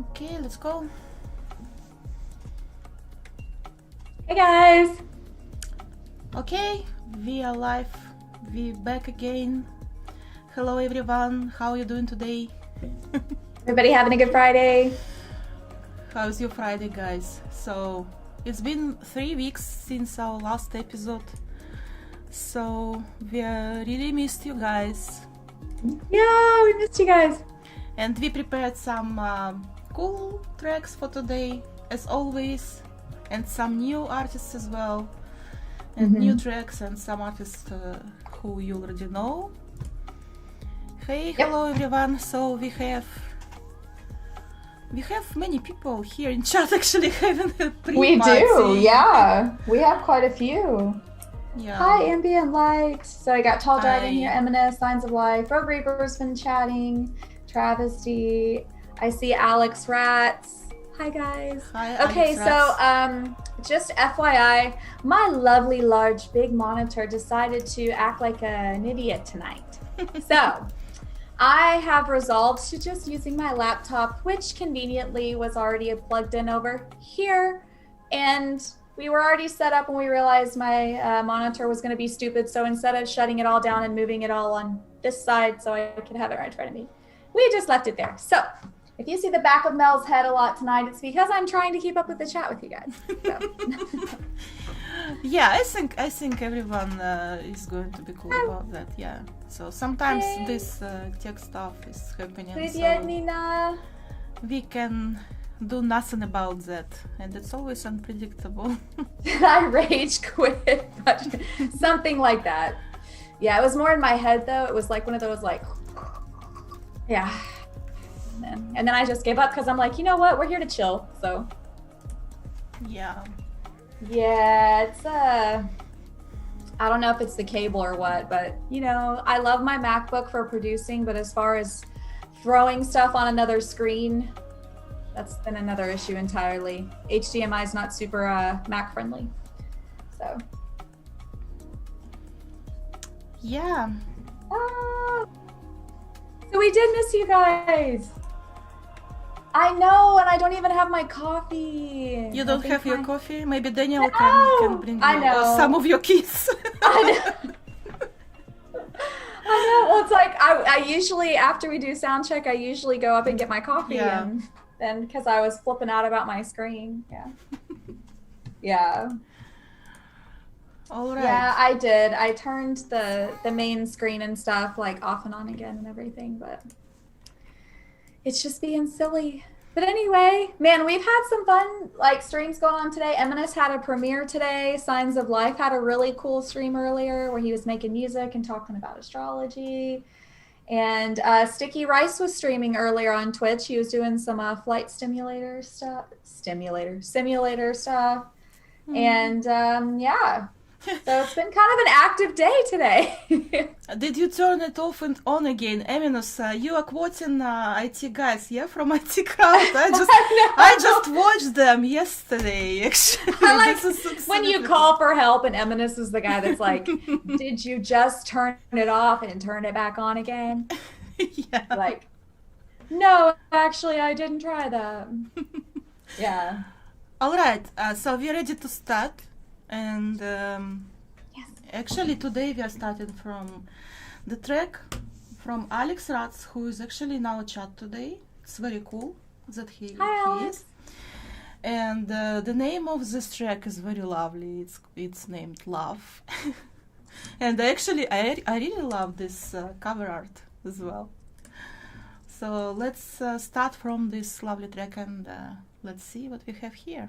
Okay, let's go. Hey guys! Okay, we are live. We back again. Hello everyone, how are you doing today? Everybody having a good Friday? How's your Friday, guys? So, it's been 3 weeks since our last episode. So, we really missed you guys. Yeah, we missed you guys. And we prepared some cool tracks for today, as always. And some new artists as well. And new tracks and some artists who you already know. Hey, hello everyone. So we have many people here in chat actually having a pre-party. We do, yeah. We have quite a few. Yeah. Hi, Ambient Light. So I got Tall Dragon here, Eminence, Signs of Life, Rogue Reaper's been chatting, Travesty. I see Alex Ratz. Hi guys. Hi, okay, Alex so just FYI, my lovely large big monitor decided to act like an idiot tonight. So I have resolved to just using my laptop, which conveniently was already plugged in over here. And we were already set up when we realized my monitor was going to be stupid. So instead of shutting it all down and moving it all on this side so I could have it right in front of me, we just left it there. So if you see the back of Mel's head a lot tonight, it's because I'm trying to keep up with the chat with you guys. So. Yeah, I think everyone is going to be cool about that. Yeah. So sometimes this tech stuff is happening. So Nina. we can do nothing about that, and it's always unpredictable. I rage quit, but something like that. Yeah, it was more in my head though. It was like one of those like, yeah. And then I just gave up because I'm like, you know what? We're here to chill. So. Yeah. Yeah, it's I don't know if it's the cable or what, but you know, I love my MacBook for producing, but as far as throwing stuff on another screen, that's been another issue entirely. HDMI is not super Mac friendly. So. Yeah. So we did miss you guys. I know, and I don't even have my coffee. You don't have your coffee? Maybe Daniel can bring you or some of your keys. I know. I know. Well, it's like I usually, after we do sound check, I usually go up and get my coffee. Yeah. And then because I was flipping out about my screen. Yeah. Yeah. All right. Yeah, I did. I turned the main screen and stuff like off and on again and everything, but it's just being silly. But anyway, man, we've had some fun like streams going on today. Eminence had a premiere today. Signs of Life had a really cool stream earlier where he was making music and talking about astrology. And Sticky Rice was streaming earlier on Twitch. He was doing some flight simulator stuff. And yeah. So it's been kind of an active day today. Did you turn it off and on again? Eminence, you are quoting IT guys, yeah, from IT Crowd. I just watched them yesterday, actually. I like when you call for help and Eminence is the guy that's like, did you just turn it off and turn it back on again? Yeah. Like, no, actually, I didn't try that. Yeah. All right, so we're ready to start. And yes. Actually today we are starting from the track from Alex Ratz, who is actually in our chat today. It's very cool that he is. And the name of this track is very lovely. It's named Love. And actually I really love this cover art as well. So let's start from this lovely track and let's see what we have here.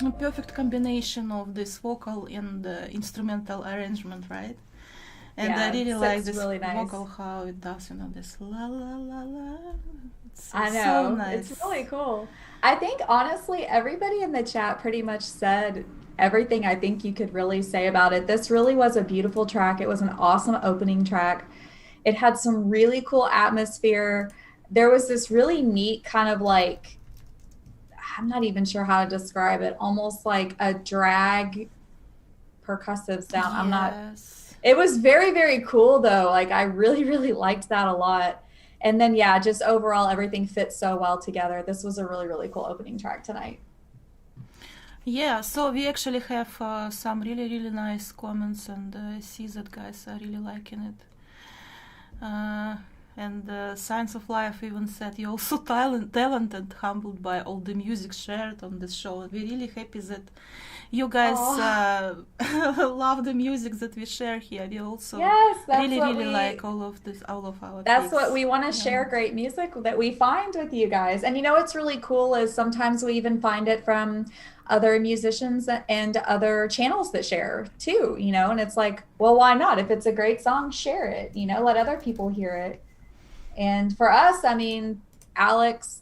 a perfect combination of this vocal and instrumental arrangement, right? And I really like this really nice. vocal, how it does, this la la la la. I know. So nice. It's really cool. I think, honestly, everybody in the chat pretty much said everything I think you could really say about it. This really was a beautiful track. It was an awesome opening track. It had some really cool atmosphere. There was this really neat kind of like, I'm not even sure how to describe it, almost like a drag percussive sound. Yes. It was very, very cool though. Like I really, really liked that a lot. And then, yeah, just overall, everything fits so well together. This was a really, really cool opening track tonight. Yeah, so we actually have some really, really nice comments, and I see that guys are really liking it. And Science of Life even said, you're also talented, humbled by all the music shared on this show. We're really happy that you guys love the music that we share here. We also really like all of our That's picks. what we want to share, great music that we find with you guys. And what's really cool is sometimes we even find it from other musicians and other channels that share too, and it's like, well, why not? If it's a great song, share it, let other people hear it. And for us, I mean,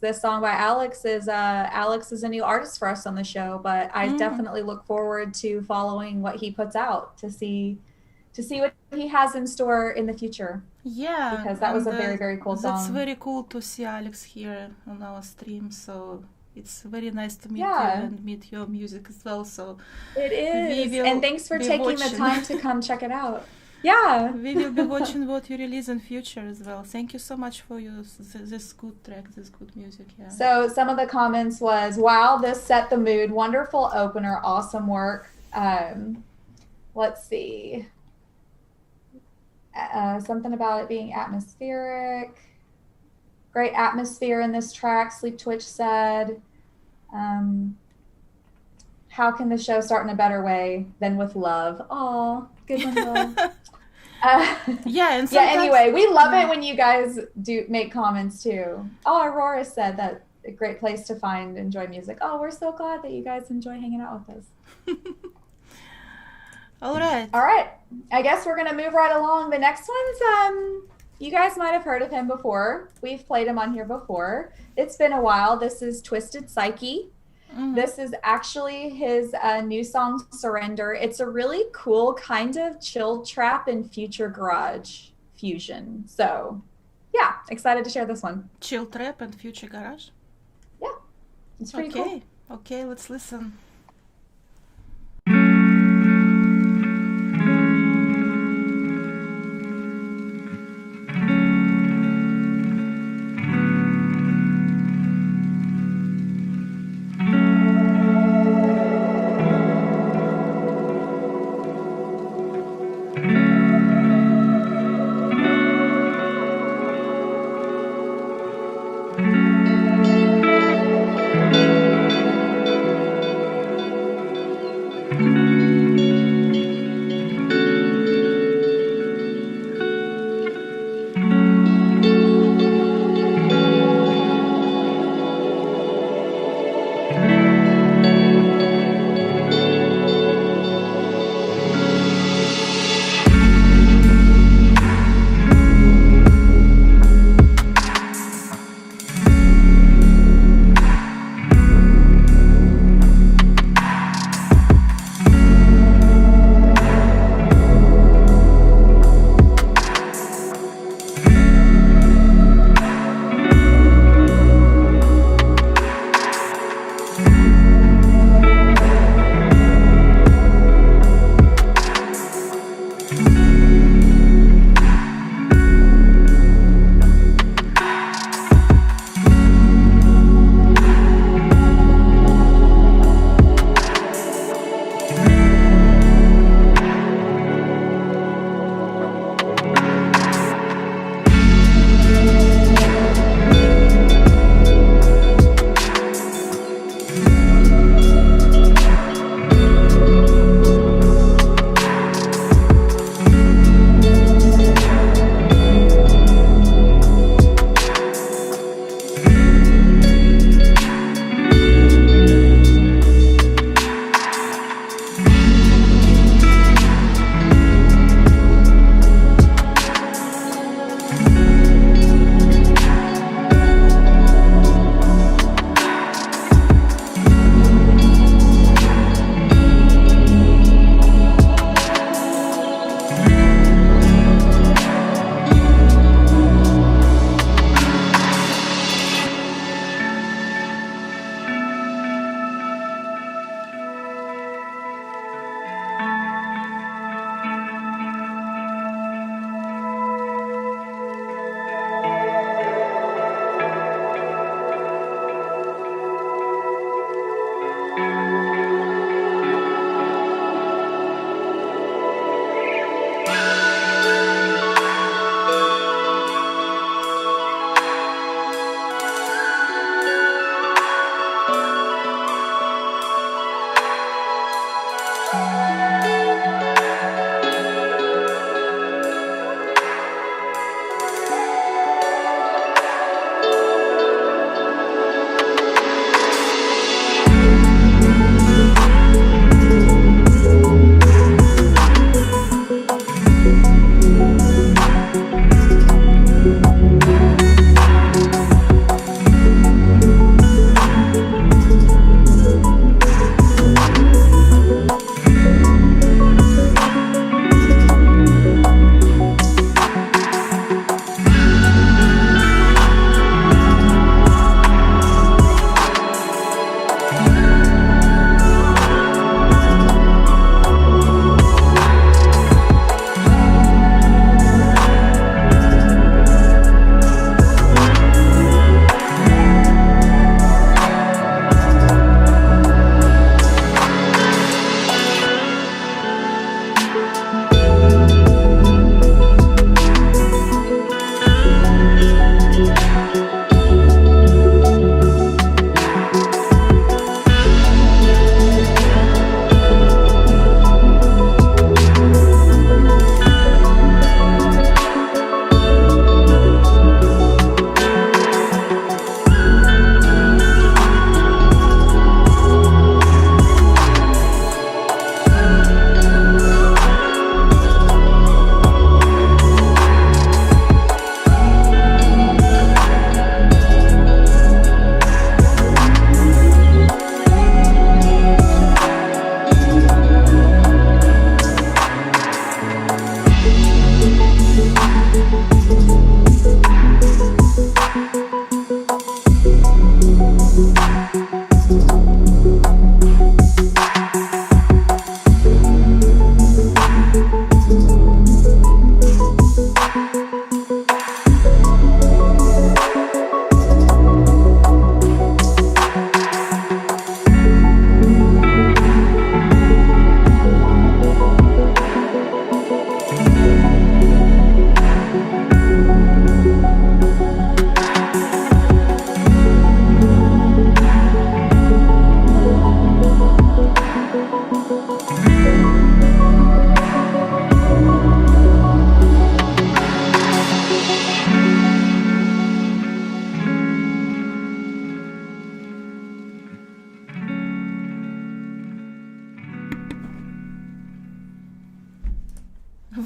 this song by Alex is a new artist for us on the show, but I definitely look forward to following what he puts out to see what he has in store in the future. Yeah, because that was a very, very cool song. That's very cool to see Alex here on our stream. So it's very nice to meet you and meet your music as well. So it is, and thanks for taking the time to come check it out. Yeah, we will be watching what you release in future as well. Thank you so much for this good track, this good music. Yeah. So some of the comments was, wow, this set the mood. Wonderful opener, awesome work. Let's see. Something about it being atmospheric. Great atmosphere in this track, Sleep Twitch said. How can the show start in a better way than with love? Aw, good one, Love. Anyway, we love it when you guys do make comments too. Oh, Aurora said that a great place to enjoy music. Oh, we're so glad that you guys enjoy hanging out with us. All right. I guess we're gonna move right along. The next one's you guys might have heard of him before. We've played him on here before. It's been a while. This is Twisted Psyche. This is actually his new song, Surrender. It's a really cool kind of chill trap and future garage fusion. So, yeah, excited to share this one. Chill trap and future garage? Yeah, it's pretty cool. Okay, let's listen.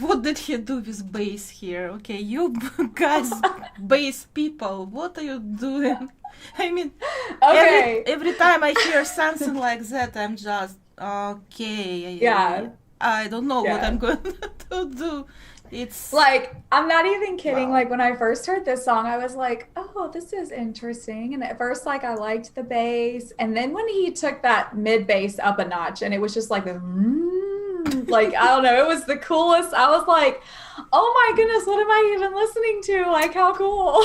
What did he do with bass here? Okay, you guys, bass people, what are you doing? I mean, Okay. every time I hear something like that, I'm just, okay. Yeah. I don't know what Yeah. I'm going to do. It's Like, I'm not even kidding. Wow. Like, when I first heard this song, I was like, oh, this is interesting. And at first, like, I liked the bass. And then when he took that mid bass up a notch and it was just like the, like, I don't know, it was the coolest. I was like, oh my goodness, what am I even listening to? Like, how cool.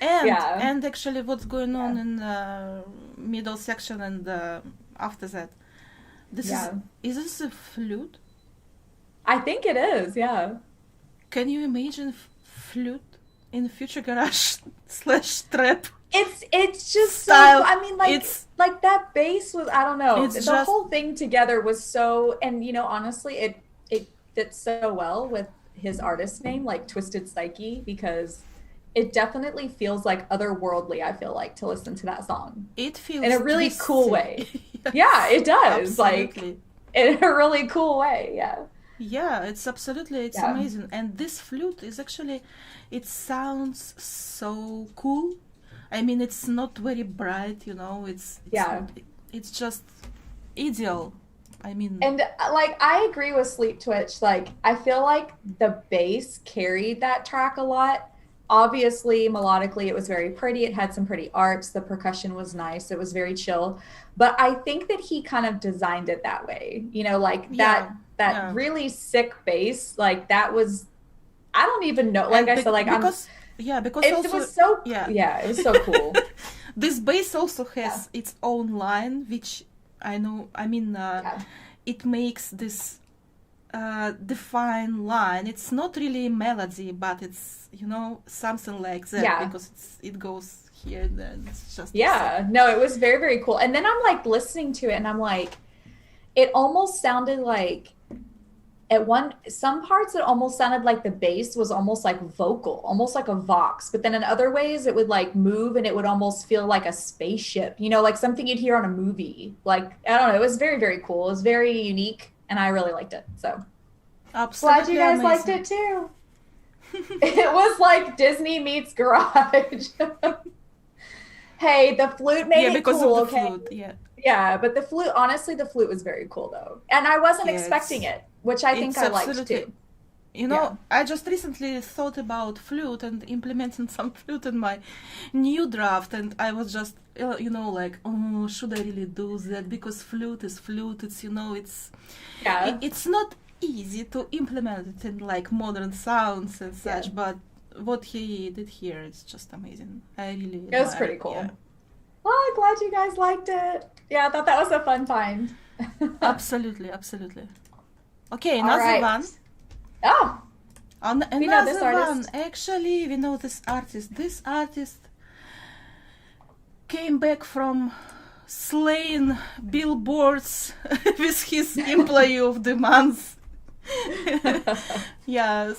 and actually what's going on in the middle section and after that. This is this a flute? I think it is, yeah. Can you imagine flute in future garage / trap? It's just style. So, I mean, like that bass was, I don't know, the whole thing together was so, and you know, honestly, it fits so well with his artist name, like Twisted Psyche, because it definitely feels like otherworldly, I feel like, to listen to that song. It feels in a really cool way. Yes, yeah, it does. Absolutely. Like in a really cool way, yeah. Yeah, it's amazing. And this flute is actually, it sounds so cool. I mean, it's not very bright, you know, it's just ideal. I mean, and like, I agree with Sleep Twitch. Like, I feel like the bass carried that track a lot. Obviously, melodically, it was very pretty. It had some pretty arts. The percussion was nice. It was very chill. But I think that he kind of designed it that way. You know, like that really sick bass, like that was, I don't even know. Like I said, like because it also, was so it was so cool. This bass also has its own line, which I know. I mean, it makes this defined line. It's not really melody, but it's, you know, something like that because it goes here and then. It's just no, it was very, very cool. And then I'm like listening to it and I'm like, it almost sounded like some parts it almost sounded like the bass was almost like vocal, almost like a vox, but then in other ways it would like move and it would almost feel like a spaceship, you know, like something you'd hear on a movie. Like, I don't know, it was very, very cool. It was very unique and I really liked it. So absolutely glad you guys liked it too. It was like Disney meets Garage. Hey, the flute made it because cool, of the okay? flute, Yeah, but the flute, honestly, the flute was very cool though. And I wasn't expecting it, which I think I liked too. You know, I just recently thought about flute and implementing some flute in my new draft, and I was just, you know, like, oh, should I really do that? Because flute is flute. It's, you know, it's not easy to implement it in like modern sounds and such, but what he did here is just amazing. I really it was pretty cool. Well, I'm glad you guys liked it. Yeah, I thought that was a fun find. Absolutely. Okay, another one. Oh, another one. Actually, we know this artist. This artist came back from slaying billboards with his Employee of the Month.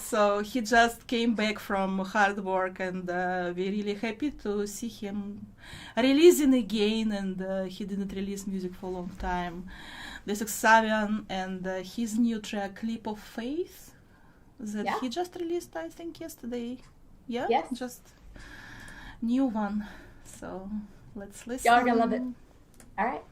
So he just came back from hard work, and we're really happy to see him releasing again, and he didn't release music for a long time. This is XaVioN and his new track Leap of Faith that he just released, I think, yesterday. Just new one. So let's listen. Y'all are gonna love it. All right.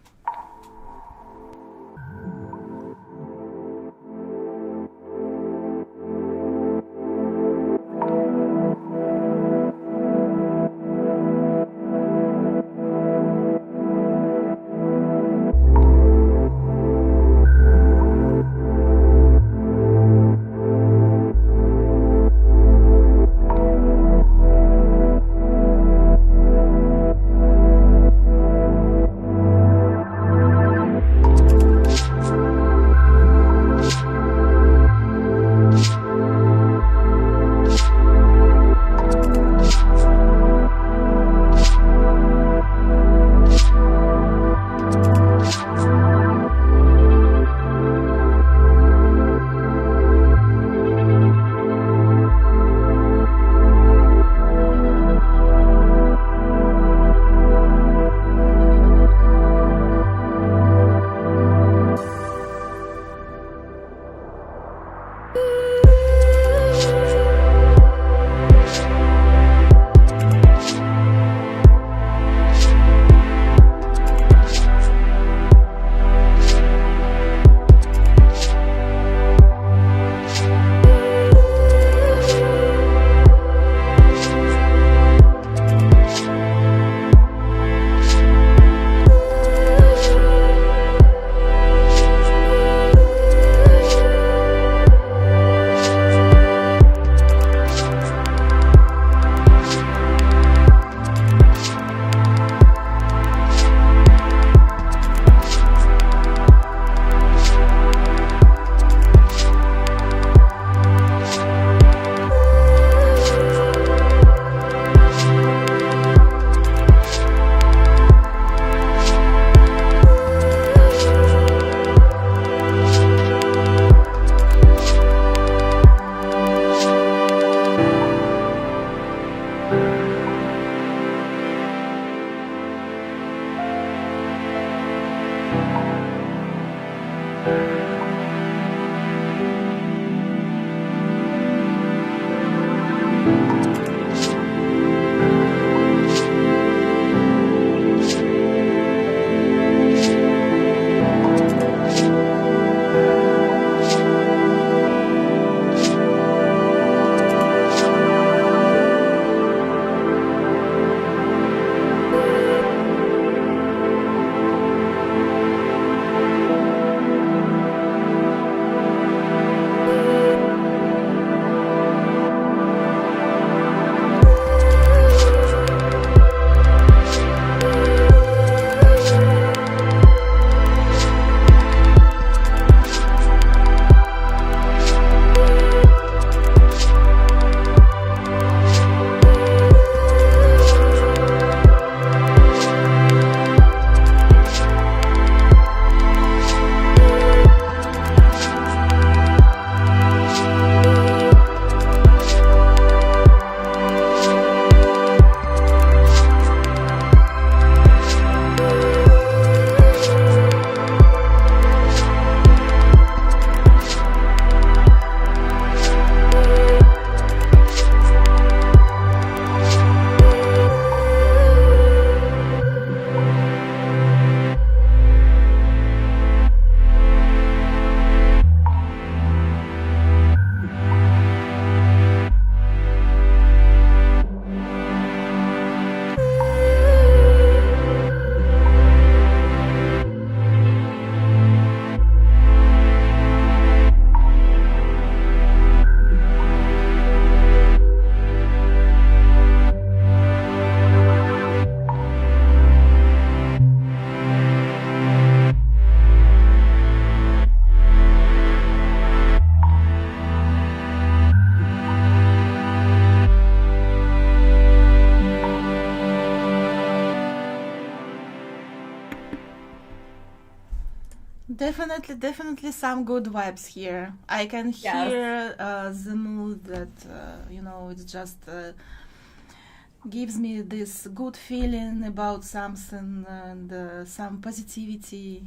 Definitely some good vibes here. I can hear the mood that, it's just gives me this good feeling about something and some positivity,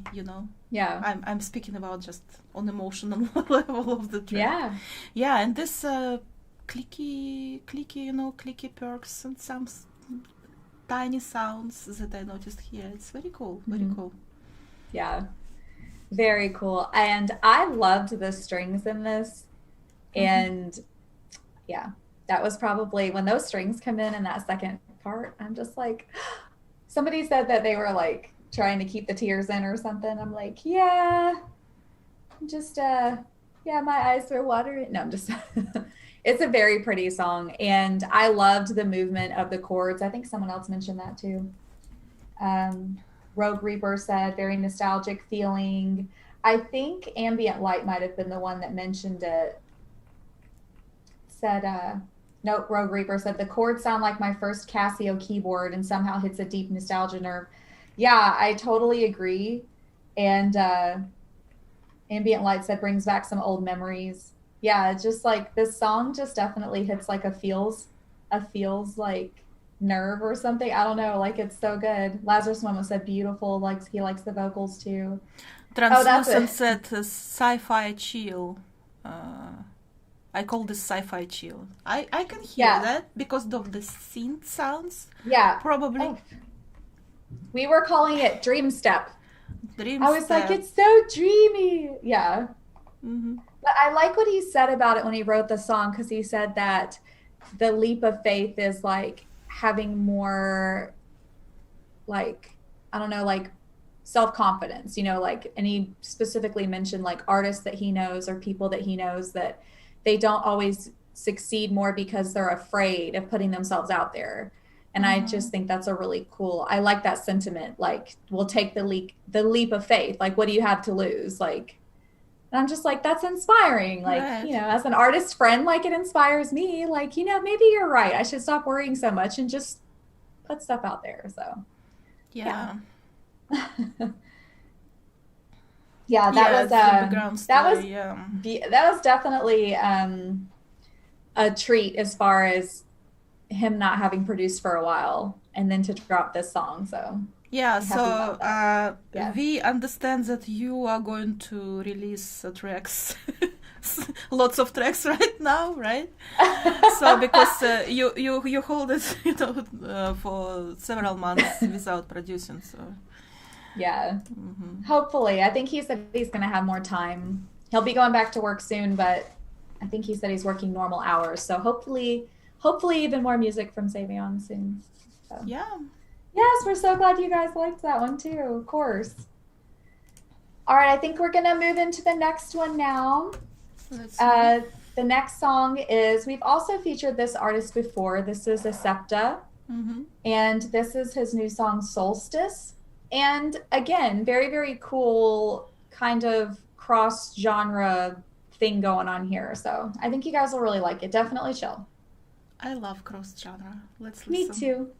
Yeah. I'm speaking about just on emotional level of the track. Yeah. Yeah, and this clicky, clicky perks and some tiny sounds that I noticed here. It's very cool, very cool. Yeah. Very cool. And I loved the strings in this. And yeah, that was probably when those strings come in that second part, I'm just like, somebody said that they were like trying to keep the tears in or something. I'm like, yeah, just, my eyes are watering. No, I'm just, it's a very pretty song. And I loved the movement of the chords. I think someone else mentioned that too. Rogue Reaper said, very nostalgic feeling. I think Ambient Light might have been the one that mentioned it. Said, nope, Rogue Reaper said, the chords sound like my first Casio keyboard and somehow hits a deep nostalgia nerve. Yeah, I totally agree. And Ambient Light said, brings back some old memories. Yeah, just like this song just definitely hits like a feels like nerve or something. I don't know, like it's so good. Lazarus Momo said beautiful, like he likes the vocals too. Translucent said sci-fi chill. I call this sci-fi chill. I can hear that because of the synth sounds. Yeah, probably. Oh. We were calling it dream step. I was like, it's so dreamy. Yeah. But I like what he said about it when he wrote the song, because he said that the leap of faith is like having more like, I don't know, like self-confidence, like, and he specifically mentioned like artists that he knows or people that he knows that they don't always succeed more because they're afraid of putting themselves out there. And I just think that's a really cool, I like that sentiment. Like, we'll take the leap of faith. Like, what do you have to lose? Like, and I'm just like, that's inspiring. Like, right. As an artist friend, like it inspires me. Like, maybe you're right. I should stop worrying so much and just put stuff out there. So, yeah. Yeah, that was definitely a treat as far as him not having produced for a while and then to drop this song. So yeah, so we understand that you are going to release tracks, lots of tracks right now, right? So because you hold it, for several months without producing, so. Yeah. Hopefully. I think he said he's going to have more time. He'll be going back to work soon, but I think he said he's working normal hours. So hopefully even more music from XaVioN soon. So. Yeah. Yes, we're so glad you guys liked that one too, of course. All right, I think we're going to move into the next one now. The next song is, we've also featured this artist before. This is Ecepta. And this is his new song, Solstice. And again, very, very cool kind of cross-genre thing going on here. So I think you guys will really like it. Definitely chill. I love cross-genre. Let's listen. Me too.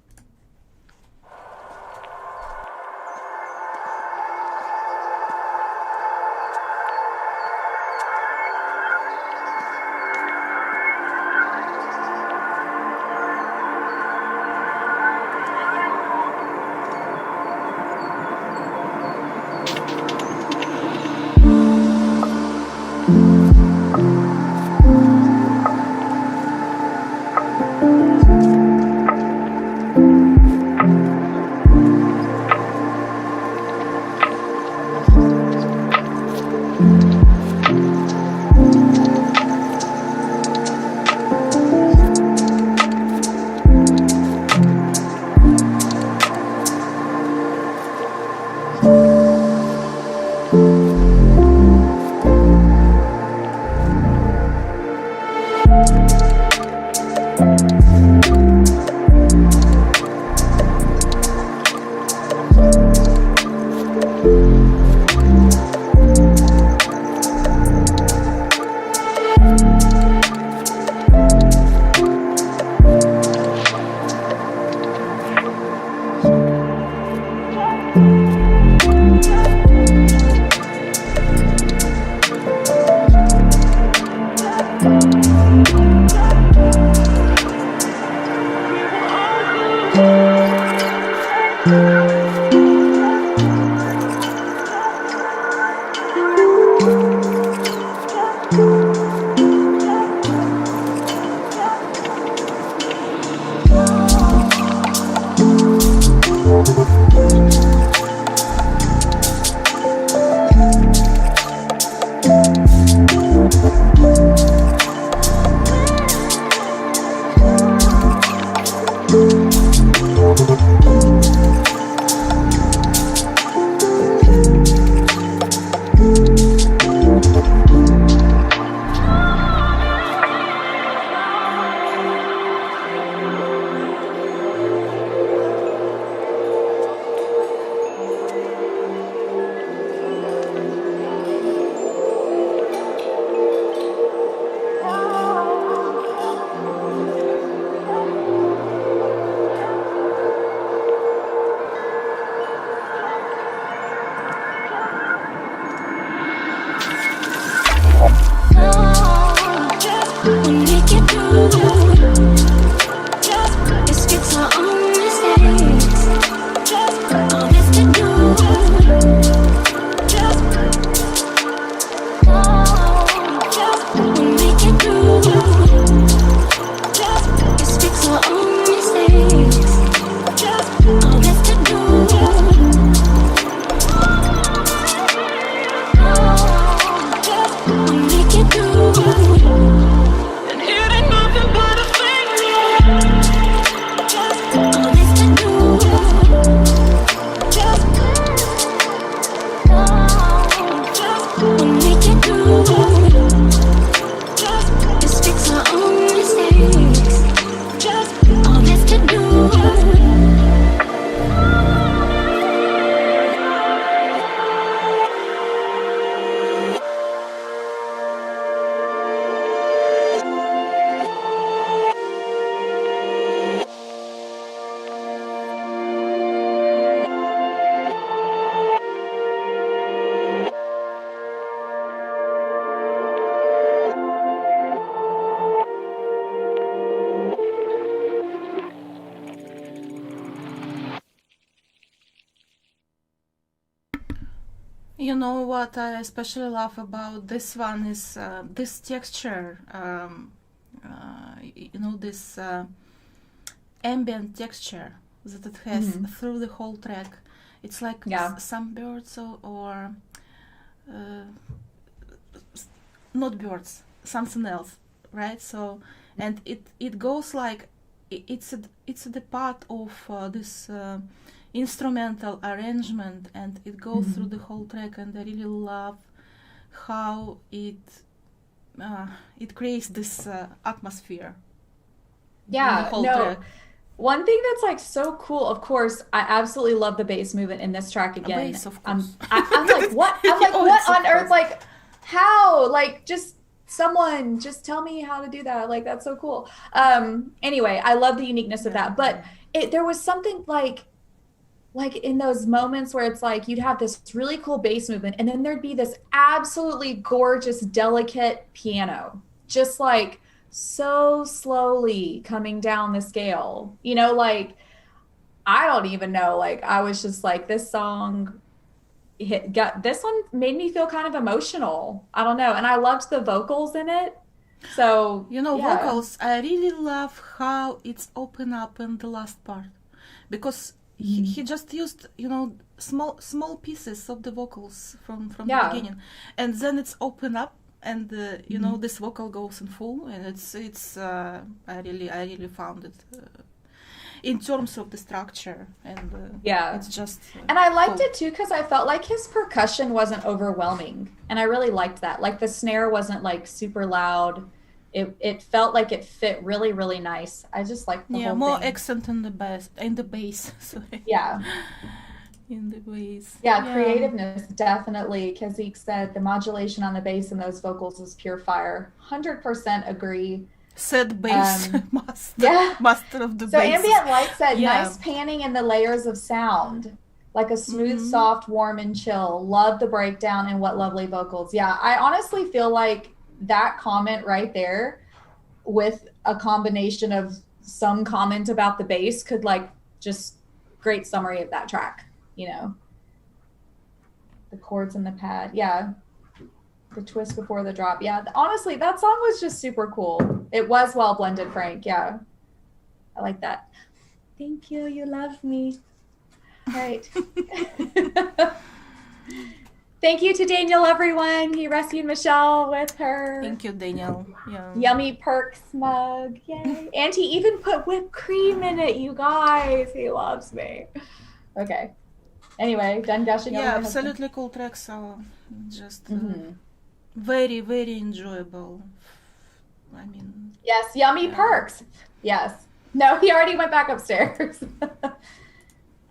You know what I especially love about this one is this texture. This ambient texture that it has through the whole track. It's like some birds or not birds, something else, right? So, and it goes like it's the part of this instrumental arrangement, and it goes through the whole track, and I really love how it creates this atmosphere. Yeah, in the whole track. One thing that's like so cool, of course, I absolutely love the bass movement in this track again. Bass, of course. I'm like, what? I'm like, what on earth? Like, how? Like, just someone just tell me how to do that. Like, that's so cool. Anyway, I love the uniqueness of that. But there was something like in those moments where it's like you'd have this really cool bass movement, and then there'd be this absolutely gorgeous, delicate piano, just like so slowly coming down the scale, like I don't even know, like I was just like, this song this one made me feel kind of emotional. I don't know, and I loved the vocals in it. So vocals, I really love how it's open up in the last part, because he just used small pieces of the vocals from the beginning, and then it's open up. And this vocal goes in full, and it's I really found it in terms of the structure, and it's just and I liked it too because I felt like his percussion wasn't overwhelming, and I really liked that. Like the snare wasn't like super loud. It felt like it fit really, really nice. I just liked the whole more thing. accent in the bass. Sorry. Yeah. In the bass. Yeah, creativeness, definitely. Kazik said the modulation on the bass in those vocals is pure fire. 100% agree. Said bass master of the bass. So Ambient Light said, nice panning in the layers of sound. Like a smooth, soft, warm, and chill. Love the breakdown and what lovely vocals. Yeah, I honestly feel like that comment right there with a combination of some comment about the bass could like just great summary of that track. The chords in the pad. Yeah. The twist before the drop. Yeah. Honestly, that song was just super cool. It was well blended, Frank. Yeah. I like that. Thank you. You love me. All right. Thank you to Daniel, everyone. He rescued Michelle with her. Thank you, Daniel. Yeah. Yummy Perks mug. Yay. And he even put whipped cream in it, you guys. He loves me. Okay. Anyway, done gushing over. Yeah, absolutely cool tracks. So just very, very enjoyable. I mean. Yes, Yummy Perks. Yes. No, he already went back upstairs.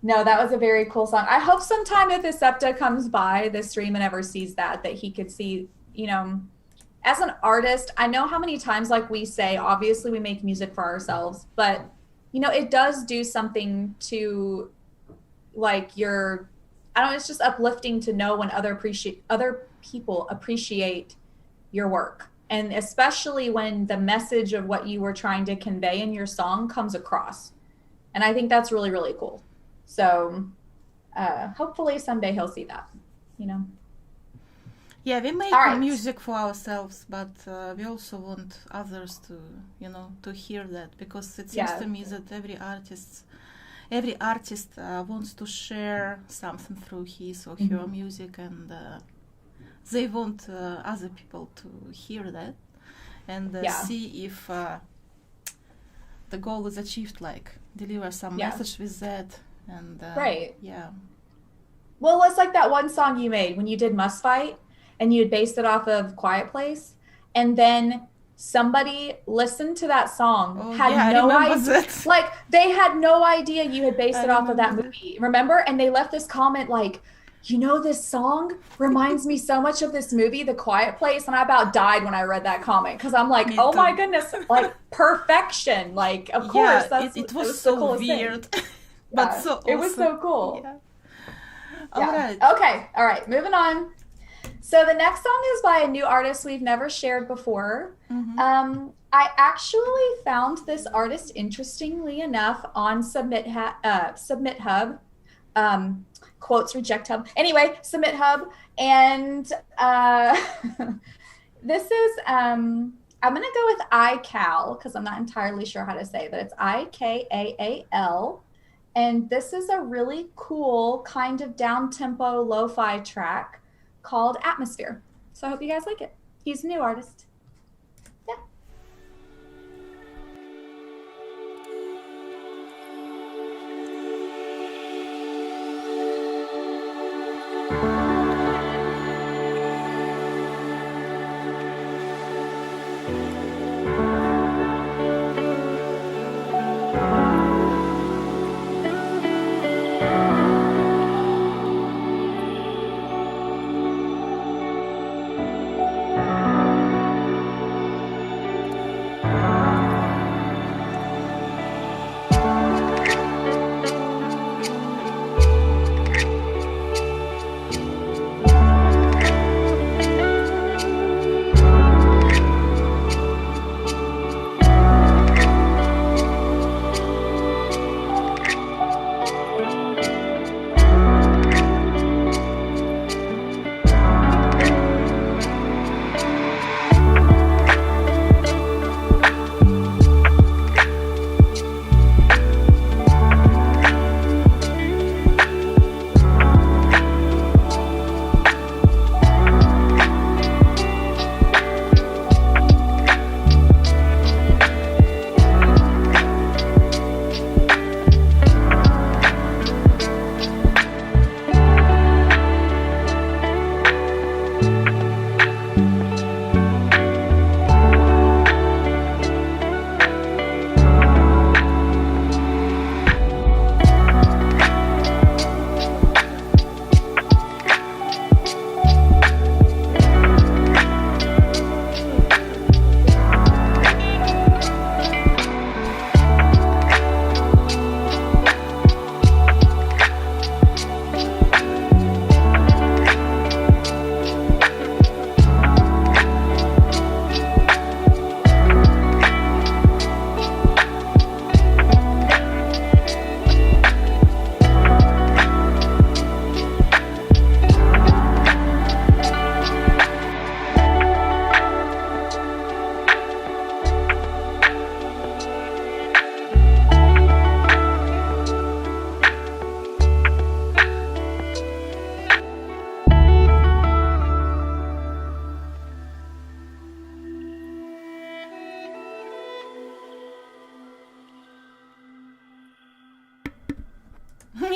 No, that was a very cool song. I hope sometime if Ecepta comes by the stream and ever sees that he could see, as an artist, I know how many times like we say, obviously we make music for ourselves, but it does do something to like it's just uplifting to know when other people appreciate your work. And especially when the message of what you were trying to convey in your song comes across. And I think that's really, really cool. So hopefully someday he'll see that, Yeah, we make music for ourselves, but we also want others to, to hear that, because it seems to me that every artist wants to share something through his or her music, and they want other people to hear that and see if the goal is achieved, like deliver some message with that. And well, it's like that one song you made when you did Must Fight, and you had based it off of Quiet Place, and then somebody listened to that song, had no idea, like they had no idea you had based it off of that movie, remember? And they left this comment like, this song reminds me so much of this movie, The Quiet Place. And I about died when I read that comment, because I'm like, my goodness, like perfection. Like, of course, it was so weird. But so awesome. It was so cool. Yeah. All right. Okay. All right. Moving on. So the next song is by a new artist we've never shared before. I actually found this artist, interestingly enough, on Submit Hub, quotes reject hub. Anyway, submit hub. And this is, I'm going to go with IKAAL because I'm not entirely sure how to say it, but it's IKAAL. And this is a really cool kind of down-tempo lo-fi track called Atmosphere. So I hope you guys like it. He's a new artist. Yeah.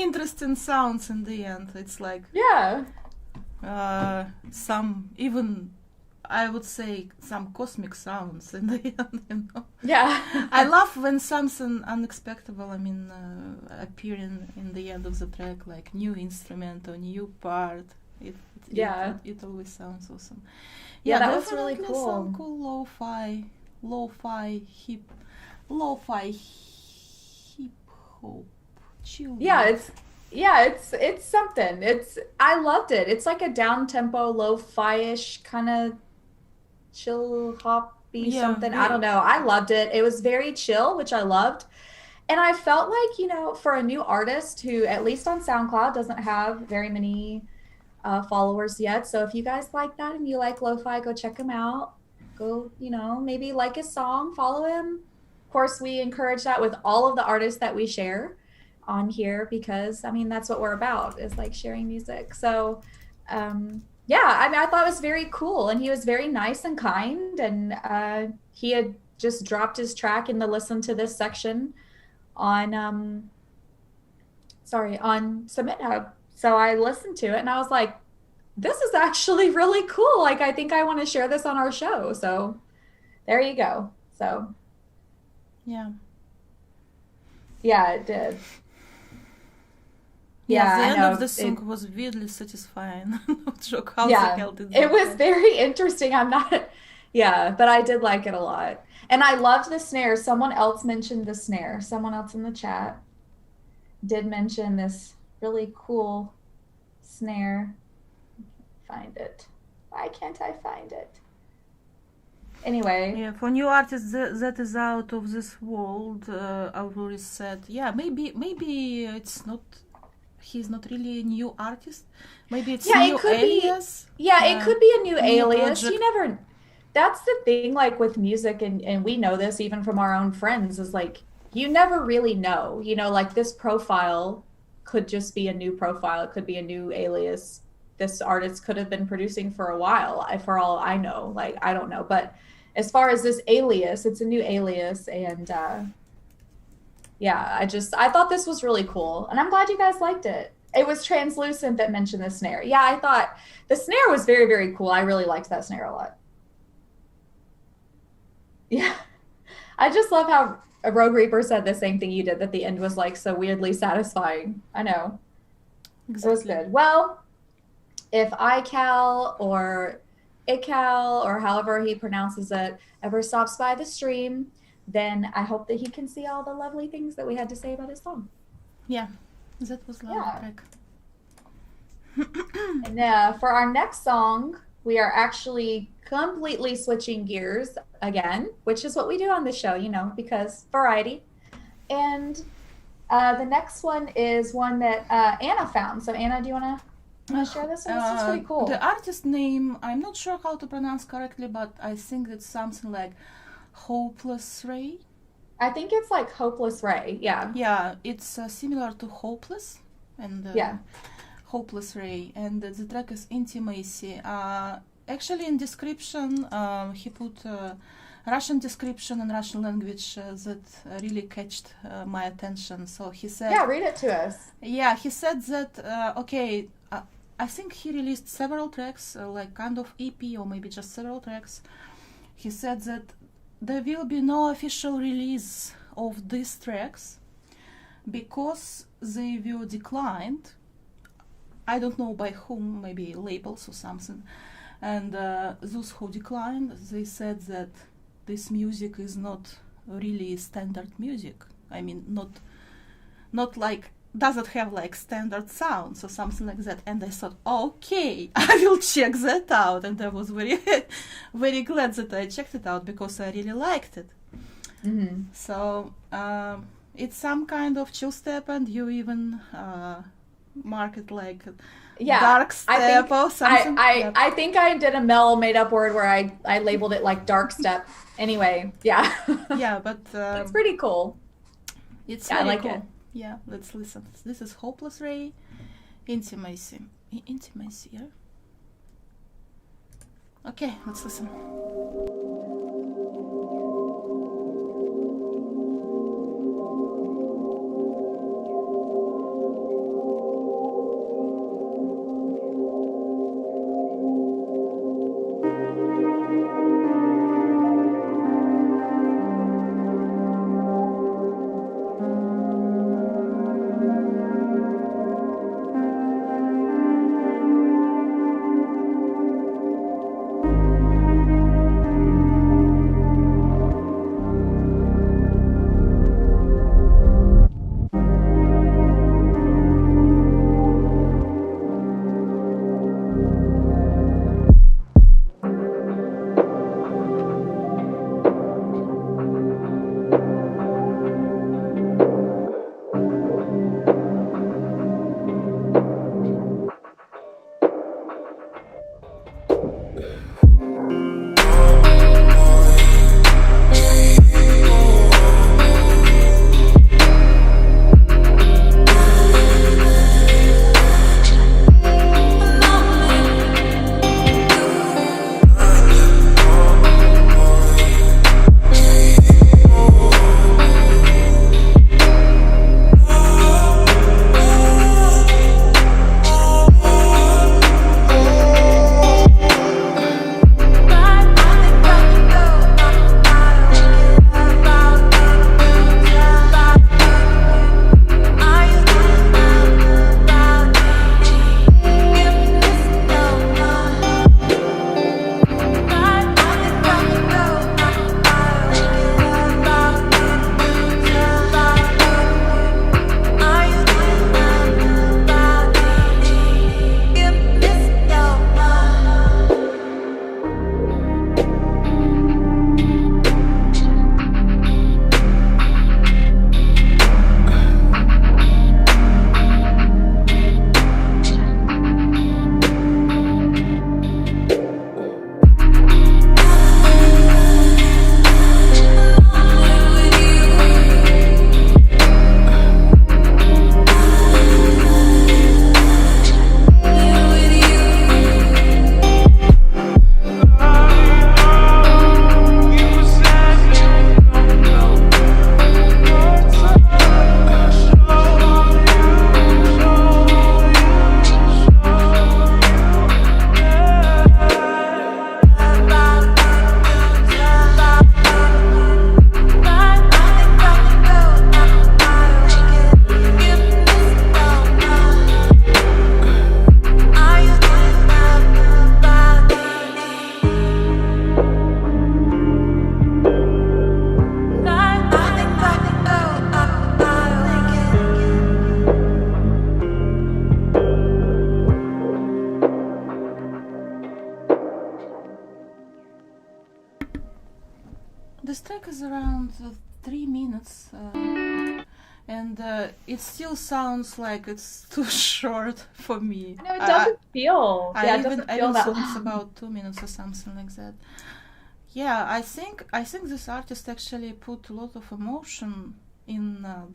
Interesting sounds in the end. It's like some, even I would say, some cosmic sounds in the end, you know. Yeah. I love when something unexpected, appearing in the end of the track, like new instrument or new part. It always sounds awesome. Yeah, that was really cool. Some cool lo-fi hip hop. Chill. It's something. I loved it. It's like a down tempo, lo-fi-ish kind of chill hoppy something. I don't know. I loved it. It was very chill, which I loved. And I felt like, you know, for a new artist who, at least on SoundCloud, doesn't have very many followers yet. So if you guys like that and you like lo-fi, go check him out. Go, you know, maybe like his song, follow him. Of course, we encourage that with all of the artists that we share on here, because I mean that's what we're about, is like sharing music. So I mean, I thought it was very cool, and he was very nice and kind, and he had just dropped his track in the listen to this section on Submit Hub. So I listened to it and I was like, this is actually really cool. Like, I think I want to share this on our show. So there you go. So yeah, it did. Yeah, the end of the song was weirdly satisfying. Not sure how they held it. It was very interesting. But I did like it a lot. And I loved the snare. Someone else mentioned the snare. Someone else in the chat did mention this really cool snare. Find it. Why can't I find it? Anyway. Yeah, for new artists that is out of this world, Aurora said, maybe it's not he's not really a new artist. Maybe it's Yeah, new it could alias. be. Yeah, it could be a new alias. project. You never. That's the thing, like with music, and we know this even from our own friends, is like you never really know. You know, like this profile could just be a new profile. It could be a new alias. This artist could have been producing for a while, for all I know. Like, I don't know. But as far as this alias, it's a new alias. And yeah, I thought this was really cool. And I'm glad you guys liked it. It was Translucent that mentioned the snare. Yeah, I thought the snare was very, very cool. I really liked that snare a lot. Yeah. I just love how Rogue Reaper said the same thing you did, that the end was like so weirdly satisfying. I know. Exactly. It was good. Well, if IKAAL or IKAAL or however he pronounces it ever stops by the stream, then I hope that he can see all the lovely things that we had to say about his song. Yeah, that was lovely. And for our next song, we are actually completely switching gears again, which is what we do on the show, you know, because variety. And the next one is one that Ennja found. So Ennja, do you want to share this one? This is pretty cool. The artist name, I'm not sure how to pronounce correctly, but I think it's something like Hopelassray. I think it's like Hopelassray, yeah. Yeah, it's similar to Hopeless and Hopelassray, and the track is Intimacy. Actually, in description, he put Russian description in Russian language that really catched my attention. So he said... Yeah, read it to us. Yeah, he said that, okay, I think he released several tracks, like kind of EP or maybe just several tracks. He said that there will be no official release of these tracks because they were declined. I don't know by whom, maybe labels or something. And those who declined, they said that this music is not really standard music. I mean, not like, doesn't have like standard sounds or something like that. And I thought, okay, I will check that out. And I was very, very glad that I checked it out because I really liked it. Mm-hmm. So it's some kind of chill step, and you even mark it like dark step or something. I think I did a Mel made up word where I labeled it like dark step. Anyway, yeah. Yeah, but it's pretty cool. It's I like cool. it. Yeah, let's listen. This is Hopelassray, Intimacy. Intimacy, yeah? Okay, let's listen. this track is around 3 minutes, and it still sounds like it's too short for me. No, it doesn't feel. I Yeah, it even doesn't feel that thought long. it's about 2 minutes or something like that. Yeah, I think this artist actually put a lot of emotion in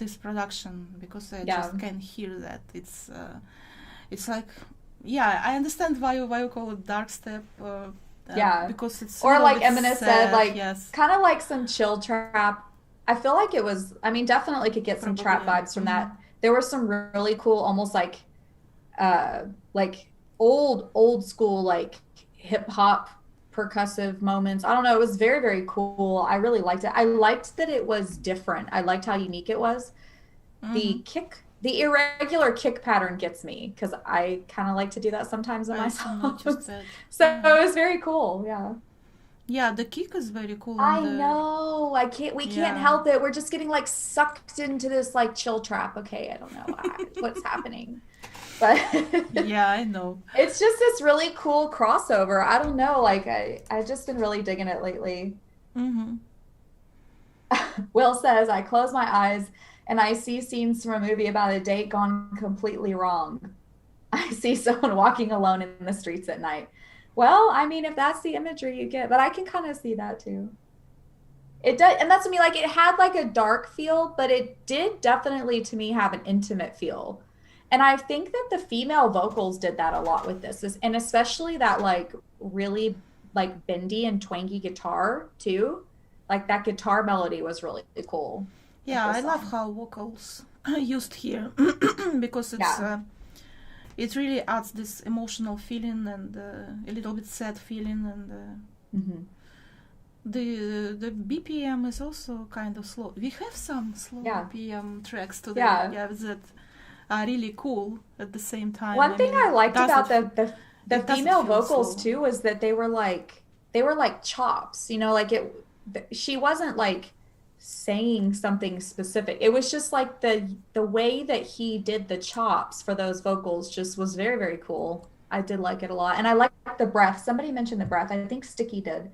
this production, because I just can hear that. It's like, yeah, I understand why you call it dark step. Because it's or like Eminem sad, said, like yes. kind of like some chill trap. I feel like it was. I mean, definitely could get some trap vibes from that. There were some really cool, almost like old school like hip hop percussive moments. I don't know. It was very, very cool. I really liked it. I liked that it was different. I liked how unique it was. The irregular kick pattern gets me, because I kind of like to do that sometimes in my songs. So it was very cool. Yeah. Yeah, the kick is very cool. I know. We can't help it. We're just getting like sucked into this like chill trap. Okay, I don't know what's happening. But yeah, I know. It's just this really cool crossover. I don't know. Like I've just been really digging it lately. Will says, I close my eyes and I see scenes from a movie about a date gone completely wrong. I see someone walking alone in the streets at night. Well, I mean, if that's the imagery you get, but I can kind of see that too. It does, and that's what I mean, like it had like a dark feel, but it did definitely to me have an intimate feel. And I think that the female vocals did that a lot with this, and especially that like really like bendy and twangy guitar too. Like that guitar melody was really cool. Yeah, I love how vocals are used here because it's it really adds this emotional feeling and a little bit sad feeling, and the BPM is also kind of slow. We have some slow BPM tracks today, that are really cool at the same time. One thing I liked about the female vocals too was that they were like chops, you know, like she wasn't like saying something specific. It was just like the way that he did the chops for those vocals just was very, very cool. I did like it a lot. And I liked the breath. Somebody mentioned the breath. I think Sticky did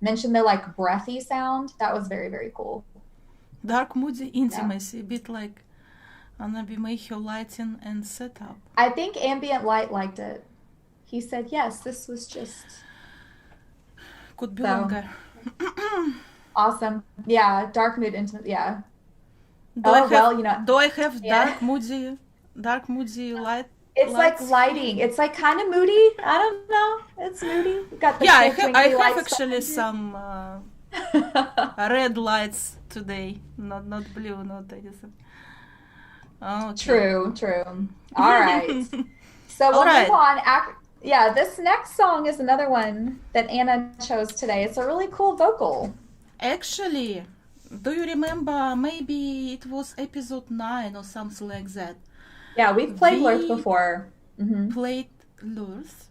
mention the like breathy sound. That was very, very cool. Dark moody intimacy, a bit like Mayhew lighting and setup. I think Ambient Light liked it. He said, yes, this was just... Could be longer. Awesome. Yeah, dark mood intimate. Yeah. Do I have dark moody light? It's like lighting. It's like kind of moody. I don't know. It's moody. Got the I have actually some red lights today. Not blue, not anything. Oh, okay. True. All right. So we'll move on. This next song is another one that Anna chose today. It's a really cool vocal. Actually, do you remember, maybe it was episode 9 or something like that? Yeah, we've played Lirth before. Played Lirth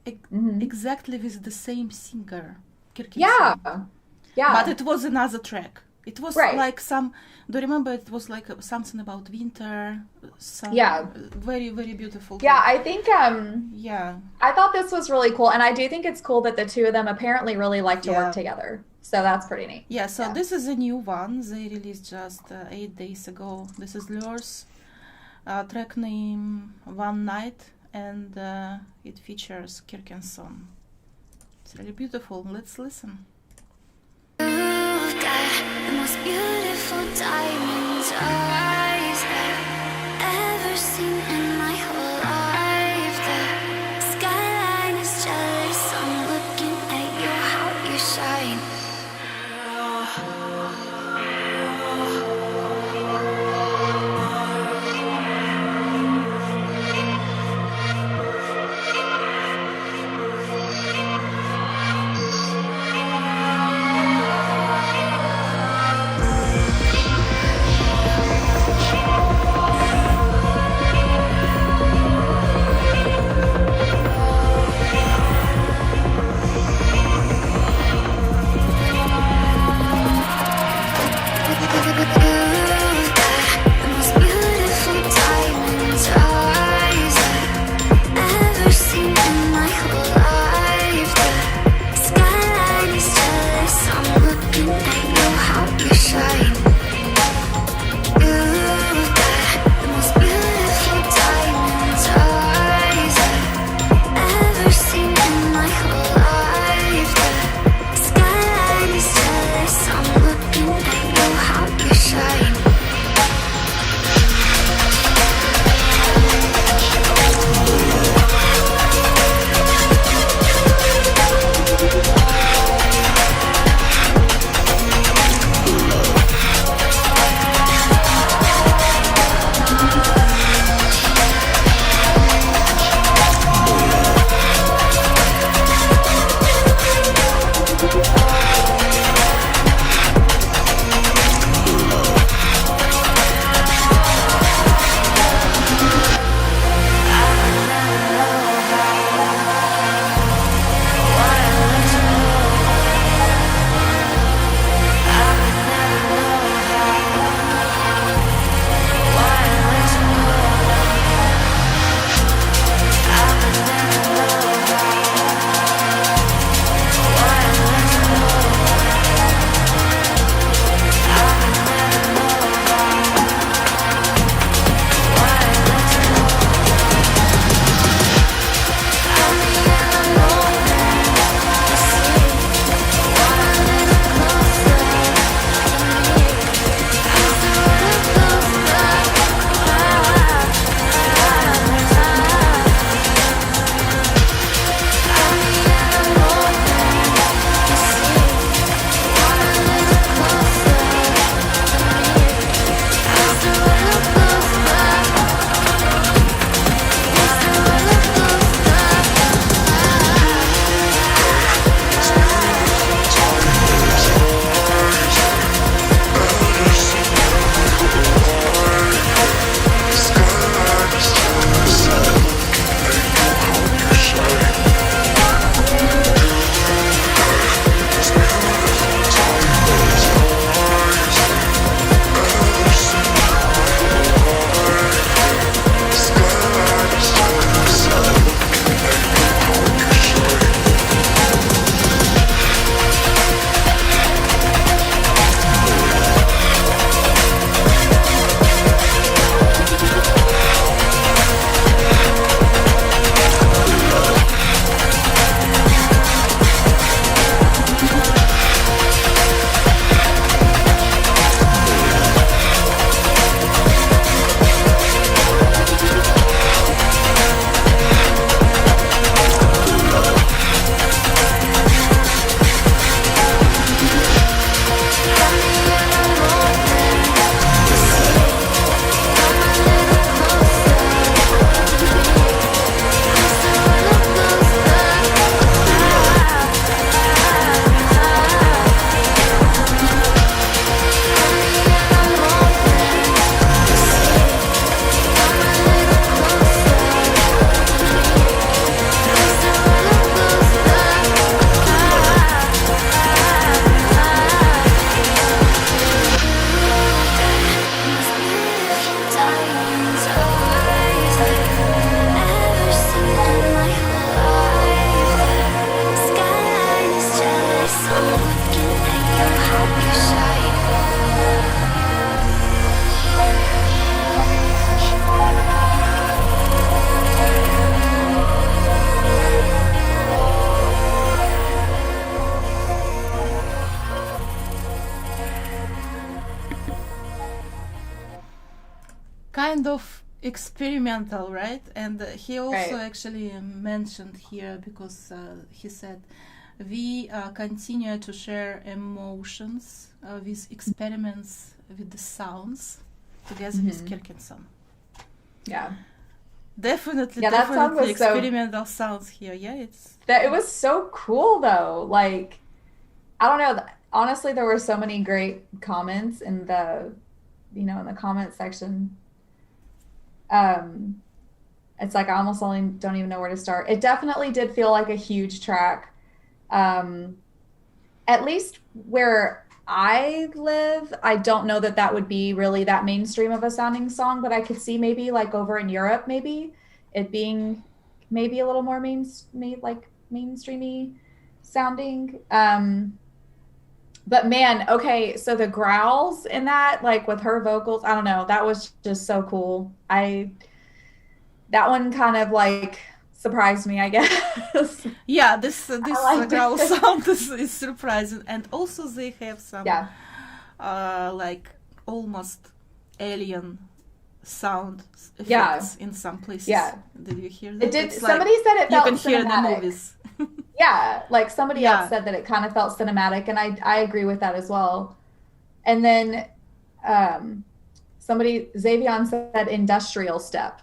exactly with the same singer, Kirkinson. Yeah. But it was another track. It was like some... Do you remember it was like something about winter? Very, very beautiful. Yeah, I think... I thought this was really cool. And I do think it's cool that the two of them apparently really like to work together. So that's pretty neat. Yeah, so this is a new one. They released just 8 days ago. This is Lirth. Track name One Night. And it features Kirkinson. It's really beautiful. Let's listen. You've got the most beautiful diamonds eyes I've ever seen in my whole life. The skyline is jealous. I'm looking at you, how you shine. kind of experimental, right? And he also Right. actually mentioned here, because he said we continue to share emotions with experiments with the sounds together with Kirkinson. Yeah. Definitely, Yeah, that song definitely was so experimental sounds here. Yeah, it's that it was so cool though. Like, I don't know. Honestly, there were so many great comments in the, in the comment section. It's like I almost only don't even know where to start. It definitely did feel like a huge track. At least where I live, I don't know that would be really that mainstream of a sounding song, but I could see maybe like over in Europe, maybe it being maybe a little more mainstreamy sounding. But man, okay, so the growls in that, like with her vocals, I don't know, that was just so cool. That one kind of like surprised me, I guess. yeah. This liked growl it. sound is surprising, and also they have some Yeah. like almost alien sound Yeah. effects in some places. Yeah. Did you hear that? It did. It's like Somebody said it you felt can hear in the cinematic. movies. Yeah, like somebody Yeah. else said that it kind of felt cinematic, and I agree with that as well. And then XaVioN said industrial step.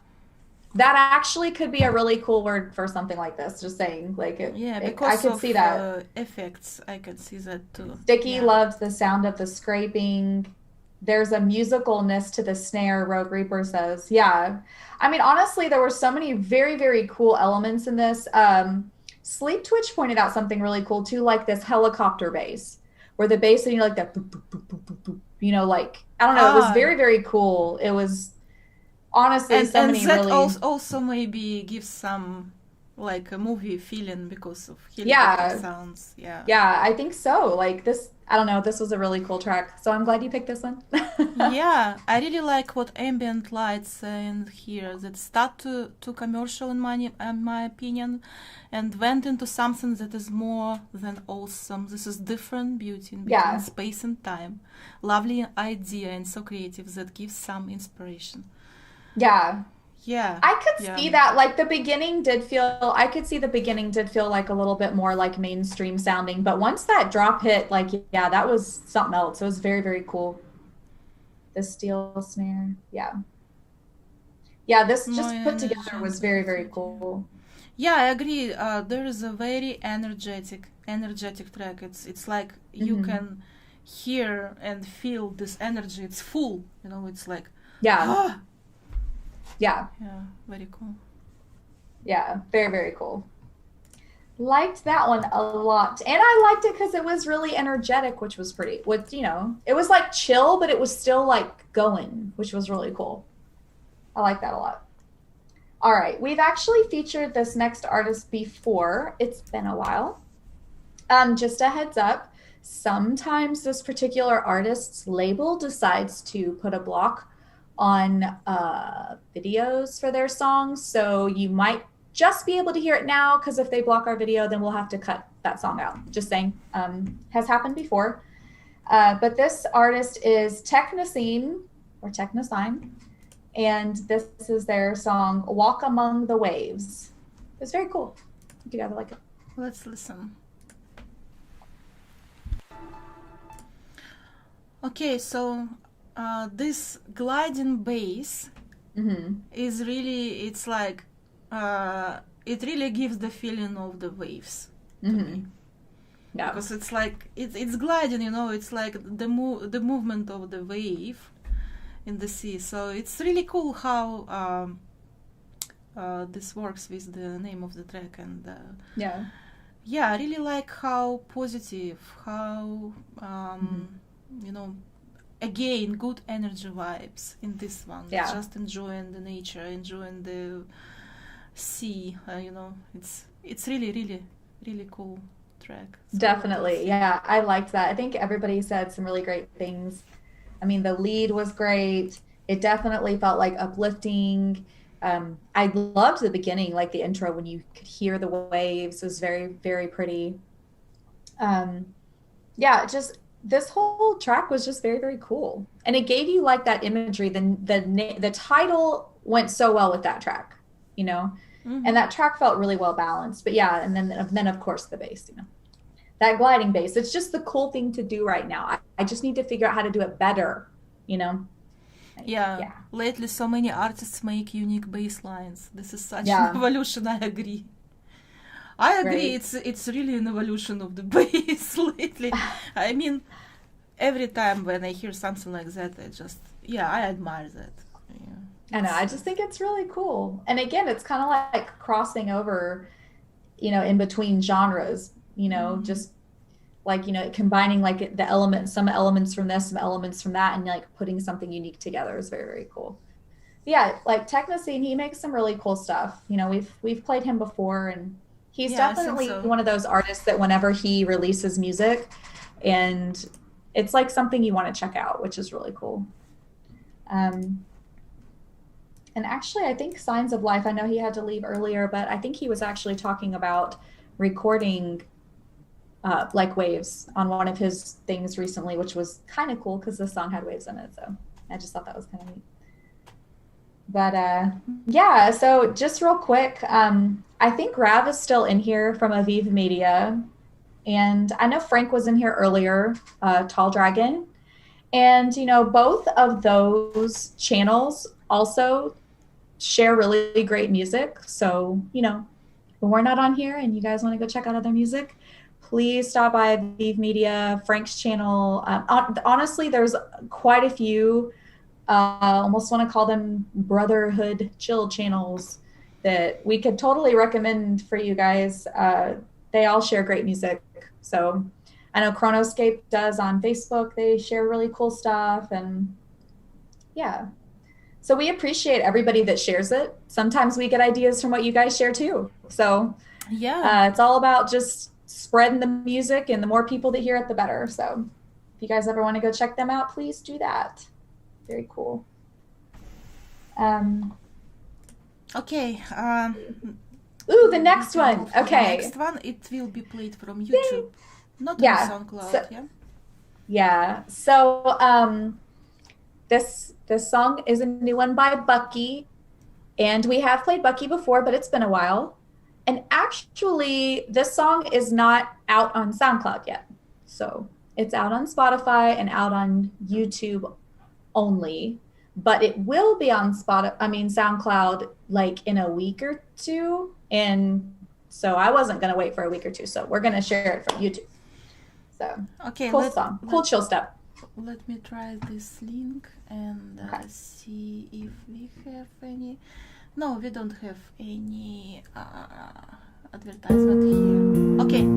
That actually could be a really cool word for something like this. Just saying, like Yeah, I because could of see that. effects, I can see that too. Sticky Yeah. loved the sound of the scraping. There's a musicalness to the snare, Rogue Reaper says. Yeah. I mean, honestly, there were so many very, very cool elements in this. Sleep Twitch pointed out something really cool too, like this helicopter bass, where the bass, like that, boop, boop, boop, boop, boop, boop, like, I don't know, it was very, very cool. It was honestly and many that really... also maybe gives some like a movie feeling because of helicopter sounds. Yeah, I think so. Like this, I don't know, this was a really cool track, so I'm glad you picked this one. Yeah, I really like what ambient lights in here that start to commercial in my opinion, and went into something that is more than awesome. This is different beauty in between space and time. Lovely idea and so creative that gives some inspiration. Yeah. Yeah. I could see that. Like I could see the beginning did feel like a little bit more like mainstream sounding, but once that drop hit, like, yeah, that was something else. It was very, very cool. The steel snare. Yeah. Yeah, this just put together was very, very cool. Yeah, I agree. There is a very energetic track. It's like you can hear and feel this energy. It's full, it's like, yeah. Yeah, very cool. Yeah, very, very cool. Liked that one a lot. And I liked it because it was really energetic, which was pretty. It was like chill, but it was still like going, which was really cool. I like that a lot. All right, we've actually featured this next artist before. It's been a while. Just a heads up, sometimes this particular artist's label decides to put a block on videos for their songs, so you might just be able to hear it now, because if they block our video, then we'll have to cut that song out. Just saying. Has happened before. But this artist is Tecnosine, or Tecnosine, and this is their song Walk Among the Waves. It's very cool. You guys like it. Let's listen. Okay, so this gliding bass is really, it's like, it really gives the feeling of the waves to me. Yeah. Because it's like, it's gliding, it's like the movement of the wave in the sea. So it's really cool how this works with the name of the track. And I really like how positive, how again, good energy vibes in this one. Yeah. Just enjoying the nature, enjoying the sea. It's really, really, really cool track. So definitely. Yeah, I liked that. I think everybody said some really great things. I mean, the lead was great. It definitely felt like uplifting. I loved the beginning, like the intro, when you could hear the waves. It was very, very pretty. this whole track was just very, very cool. And it gave you like that imagery. The title went so well with that track, you know, and that track felt really well balanced. But yeah, and then of course the bass, you know, that gliding bass. It's just the cool thing to do right now. I just need to figure out how to do it better, you know. Yeah. Lately so many artists make unique bass lines. This is such an evolution. I agree. Right. It's really an evolution of the bass lately. I mean, every time when I hear something like that, I admire that. Yeah. I know. I just think it's really cool. And again, it's kind of like crossing over, you know, in between genres, you know, just like, you know, combining like the elements, some elements from this, some elements from that, and like putting something unique together is very, very cool. Yeah, like Tecnosine, he makes some really cool stuff. You know, we've played him before, and he's definitely one of those artists that whenever he releases music, and it's like something you want to check out, which is really cool. And actually, I think Signs of Life, I know he had to leave earlier, but I think he was actually talking about recording like waves on one of his things recently, which was kind of cool because the song had waves in it. So I just thought that was kind of neat. But yeah, so just real quick, I think Rav is still in here from Aviv Media. And I know Frank was in here earlier, Tall Dragon. And, you know, both of those channels also share really great music. So, you know, when we're not on here and you guys want to go check out other music, please stop by Aviv Media, Frank's channel. Honestly, there's quite a few, almost want to call them brotherhood chill channels that we could totally recommend for you guys. They all share great music. So I know Chronoscape does on Facebook. They share really cool stuff. And yeah, so we appreciate everybody that shares it. Sometimes we get ideas from what you guys share too. So yeah, it's all about just spreading the music, and the more people that hear it, the better. So if you guys ever want to go check them out, please do that. Very cool. Okay. Ooh, the next one. Okay. The next one, it will be played from YouTube, not on SoundCloud. So, yeah. So this song is a new one by Bucky, and we have played Bucky before, but it's been a while. And actually, this song is not out on SoundCloud yet. So it's out on Spotify and out on YouTube only, but it will be on SoundCloud like in a week or two. And so I wasn't going to wait for a week or two. So we're going to share it from YouTube. So okay, cool song, cool chill stuff. Let me try this link and see if we have any. No, we don't have any advertisement here. Okay.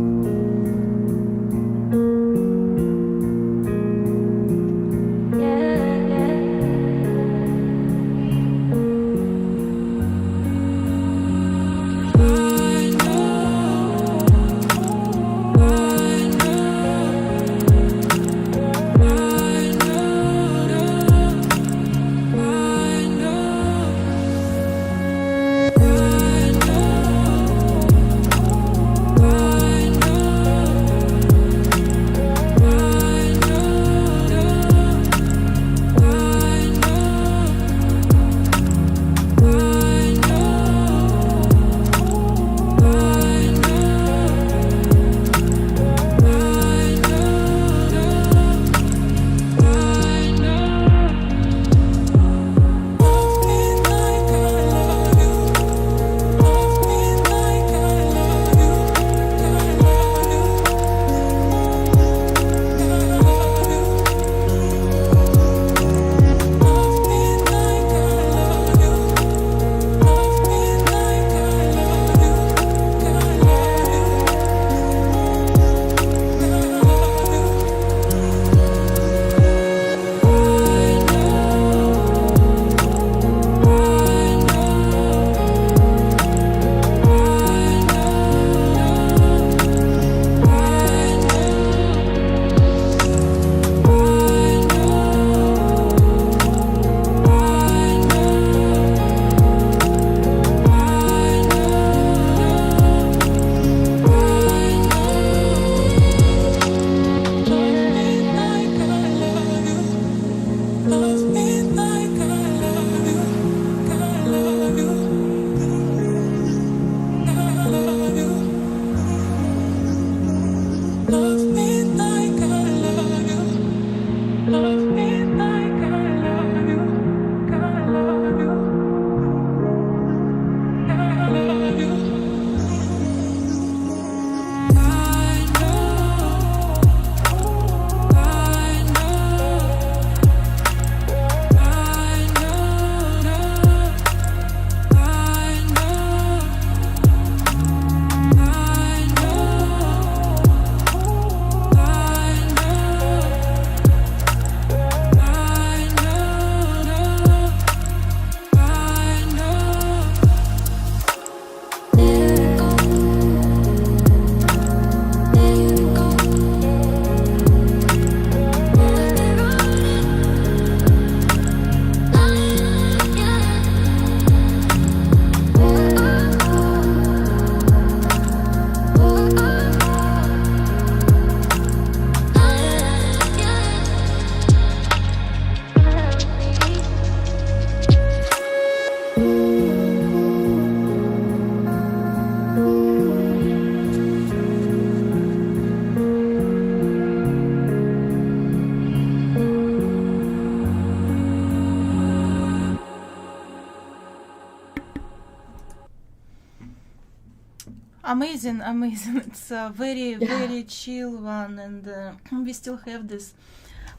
Amazing, amazing. It's a very chill one, and we still have this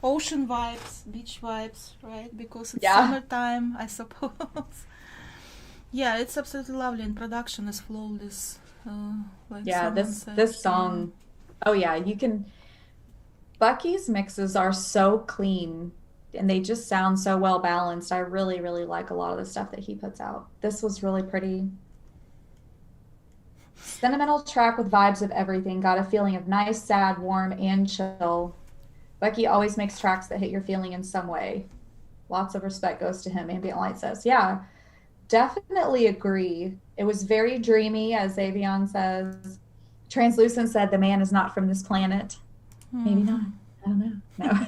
ocean vibes, beach vibes, right? Because it's summertime, I suppose. Yeah, it's absolutely lovely, and production is flawless. This song. Oh yeah, you can. Bucky's mixes are so clean, and they just sound so well balanced. I really, really like a lot of the stuff that he puts out. This was really pretty. Sentimental track with vibes of everything. Got a feeling of nice, sad, warm, and chill. Bucky always makes tracks that hit your feeling in some way. Lots of respect goes to him, Ambient Light says. Yeah, definitely agree. It was very dreamy, as XaVioN says. Translucent said the man is not from this planet. Maybe not. I don't know. No.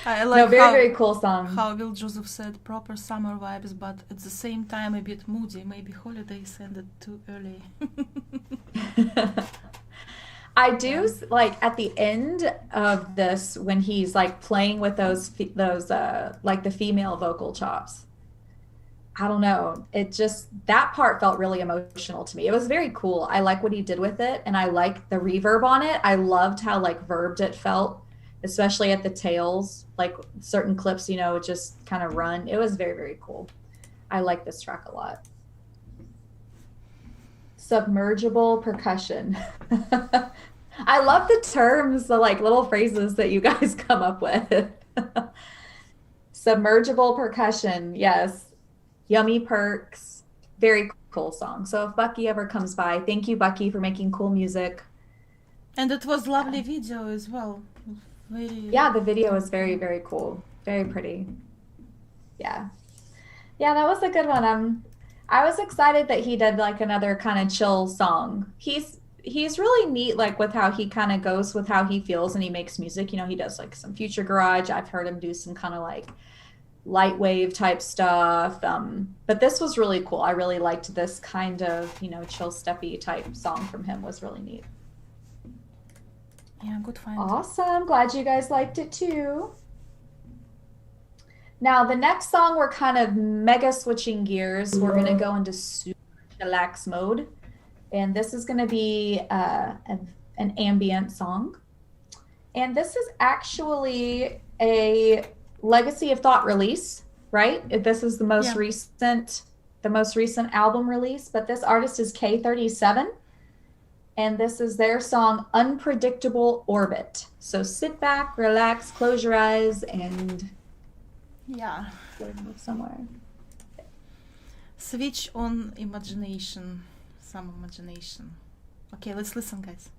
I like very cool song. How Will Joseph said, proper summer vibes, but at the same time a bit moody. Maybe holidays ended too early. I do like at the end of this when he's like playing with those like the female vocal chops. I don't know. It just, that part felt really emotional to me. It was very cool. I like what he did with it, and I like the reverb on it. I loved how like verbed it felt, especially at the tails, like certain clips, you know, just kind of run. It was very, very cool. I like this track a lot. Submergible percussion. I love the terms, the like little phrases that you guys come up with. Submergible percussion, yes. Yummy perks, very cool song. So if Bucky ever comes by, thank you, Bucky, for making cool music. And it was lovely video as well. The video was very, very cool. Very pretty. Yeah, that was a good one. I was excited that he did like another kind of chill song. He's really neat, like with how he kind of goes with how he feels and he makes music. You know, he does like some future garage. I've heard him do some kind of like light wave type stuff, but this was really cool. I really liked this kind of, you know, chill steppy type song from him. Was really neat. Yeah, good find. Awesome. Glad you guys liked it too. Now the next song, we're kind of mega switching gears. We're gonna go into super chillax mode, and this is gonna be an ambient song, and this is actually a Legacy of Thought release, right? This is the most recent album release, but this artist is K37, and this is their song Unpredictable Orbit. So sit back, relax, close your eyes, and somewhere. Switch on imagination, some imagination. Okay, let's listen, guys.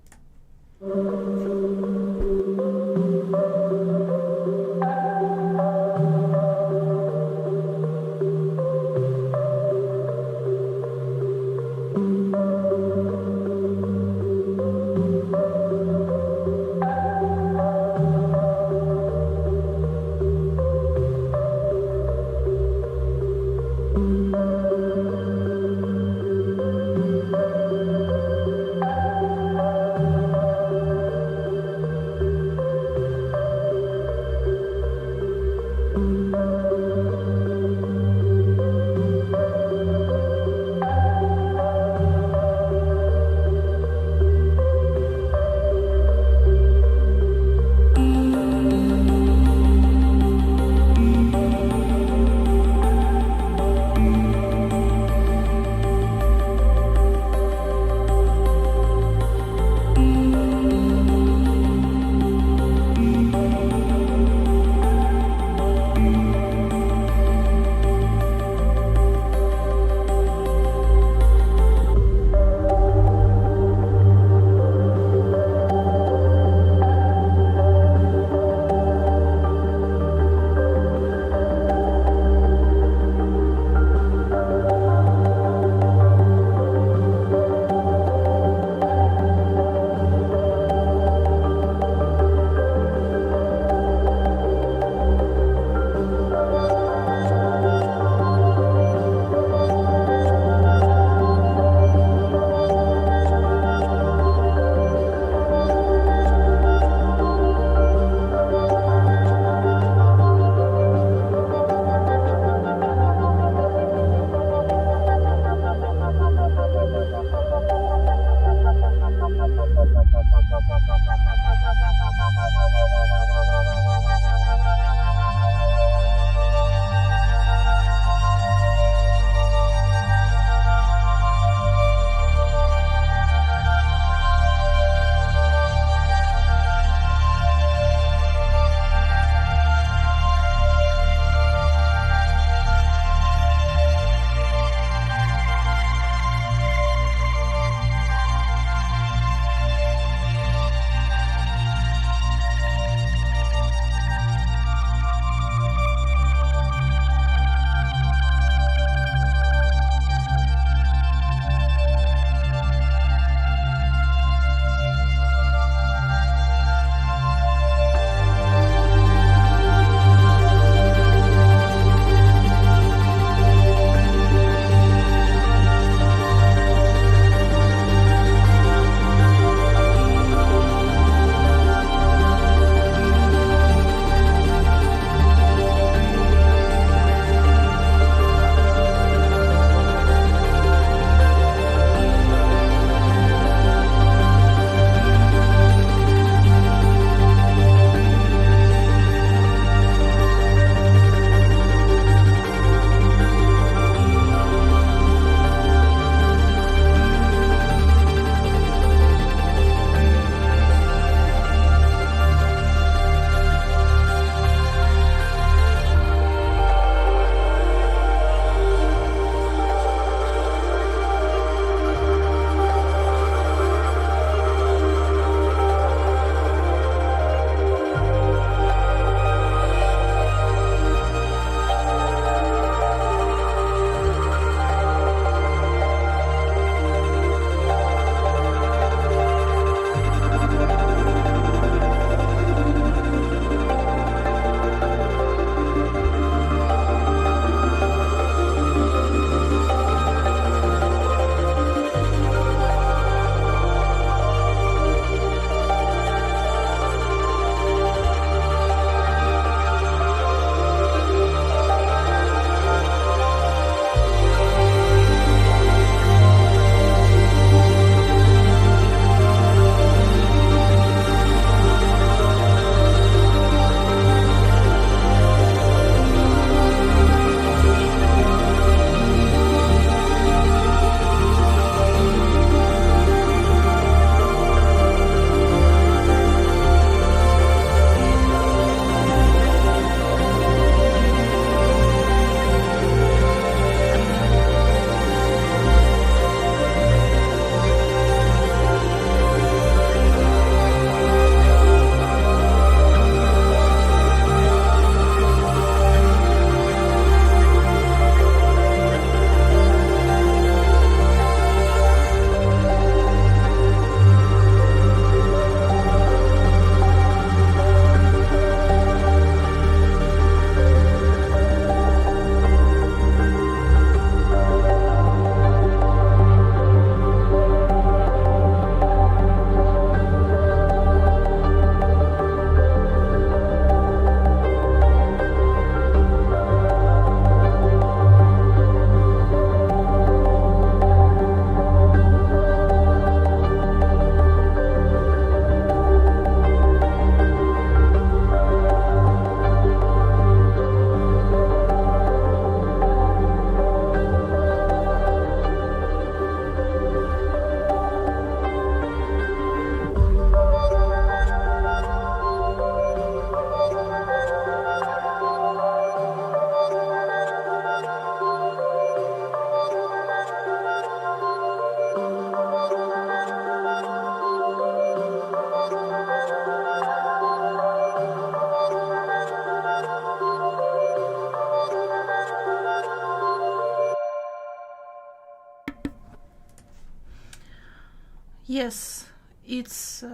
yes, it's.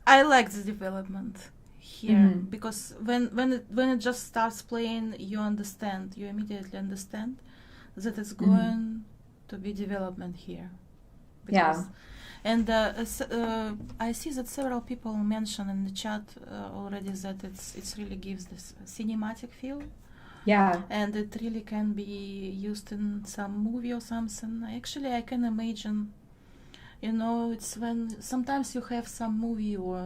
I like the development here because when it just starts playing, you immediately understand that it's going to be development here. Because, and I see that several people mention in the chat already that it really gives this cinematic feel. Yeah. And it really can be used in some movie or something. Actually, I can imagine, it's when sometimes you have some movie or,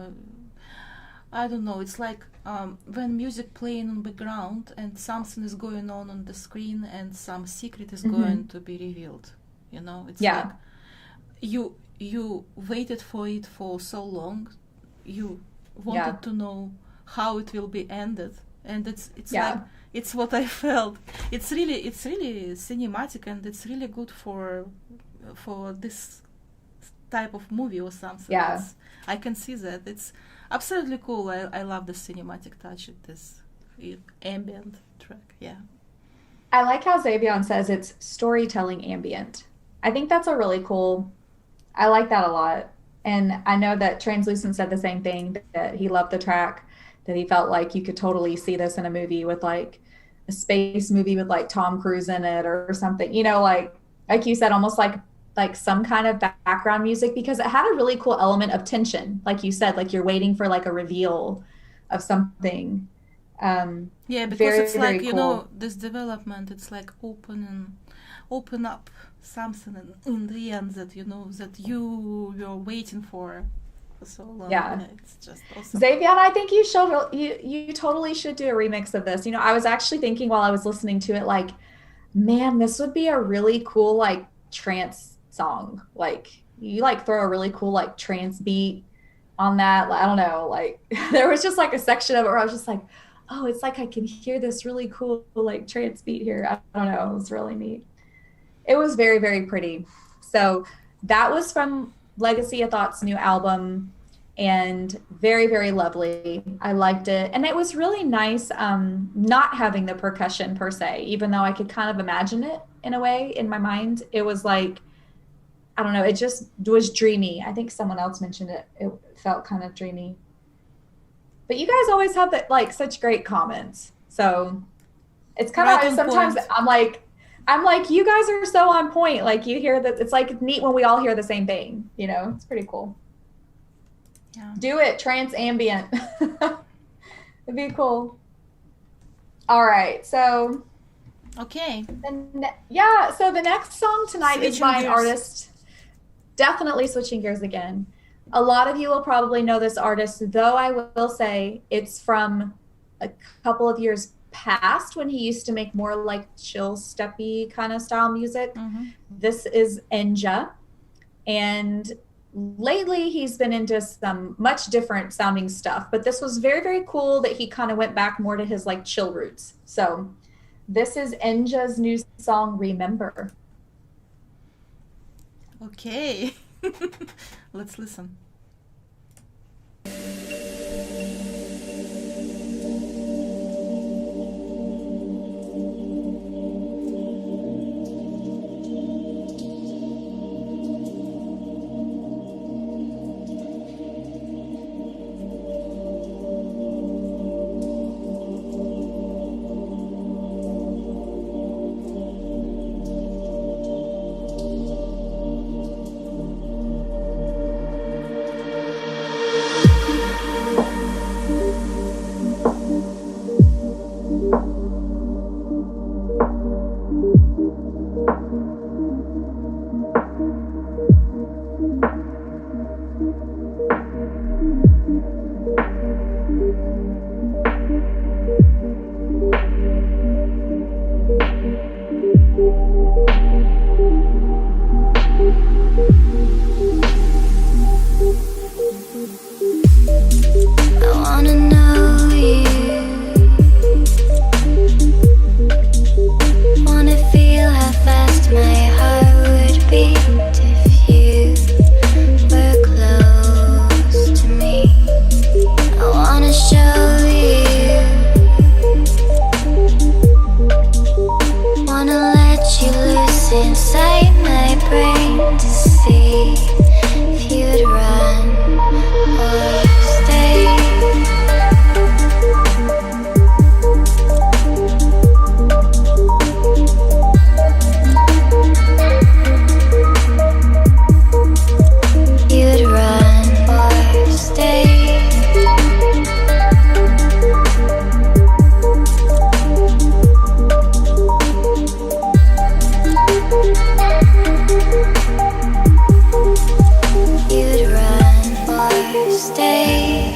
I don't know, it's like when music playing in background and something is going on the screen and some secret is going to be revealed. It's like you waited for it for so long. You wanted to know how it will be ended. And it's like, it's what I felt. It's really cinematic, and it's really good for this type of movie or something. Yeah. I can see that. It's absolutely cool. I love the cinematic touch of this ambient track. Yeah. I like how XaVioN says it's storytelling ambient. I think that's a really cool. I like that a lot. And I know that Translucent said the same thing, that he loved the track, that he felt like you could totally see this in a movie with like a space movie with like Tom Cruise in it or something, like you said, almost like some kind of background music, because it had a really cool element of tension. Like you said, like you're waiting for like a reveal of something. Because very, it's like, cool. This development, it's like open up something in the end that, that you're waiting for so long. Yeah. It's just awesome. XaVioN, I think you totally should do a remix of this. I was actually thinking while I was listening to it, like, man, this would be a really cool like trance song. Like you like throw a really cool like trance beat on that. I don't know, like there was just like a section of it where I was just like, oh, it's like I can hear this really cool like trance beat here. I don't know, it was really neat. It was very, very pretty. So that was from Legacy of Thought's new album, and very, very lovely. I liked it. And it was really nice not having the percussion per se, even though I could kind of imagine it in a way in my mind. It was like, I don't know, it just was dreamy. I think someone else mentioned it. It felt kind of dreamy. But you guys always have like such great comments. So it's kind of sometimes I'm like, you guys are so on point. Like you hear that, it's like neat when we all hear the same thing, it's pretty cool. Yeah. Do it, trance ambient. It'd be cool. All right, so. Okay. So the next song tonight is by an artist. Definitely switching gears again. A lot of you will probably know this artist, though I will say it's from a couple of years past when he used to make more like chill steppy kind of style music. This is Ennja, and lately he's been into some much different sounding stuff, but this was very, very cool that he kind of went back more to his like chill roots. So this is Ennja's new song Remember. Okay. Let's listen. stay.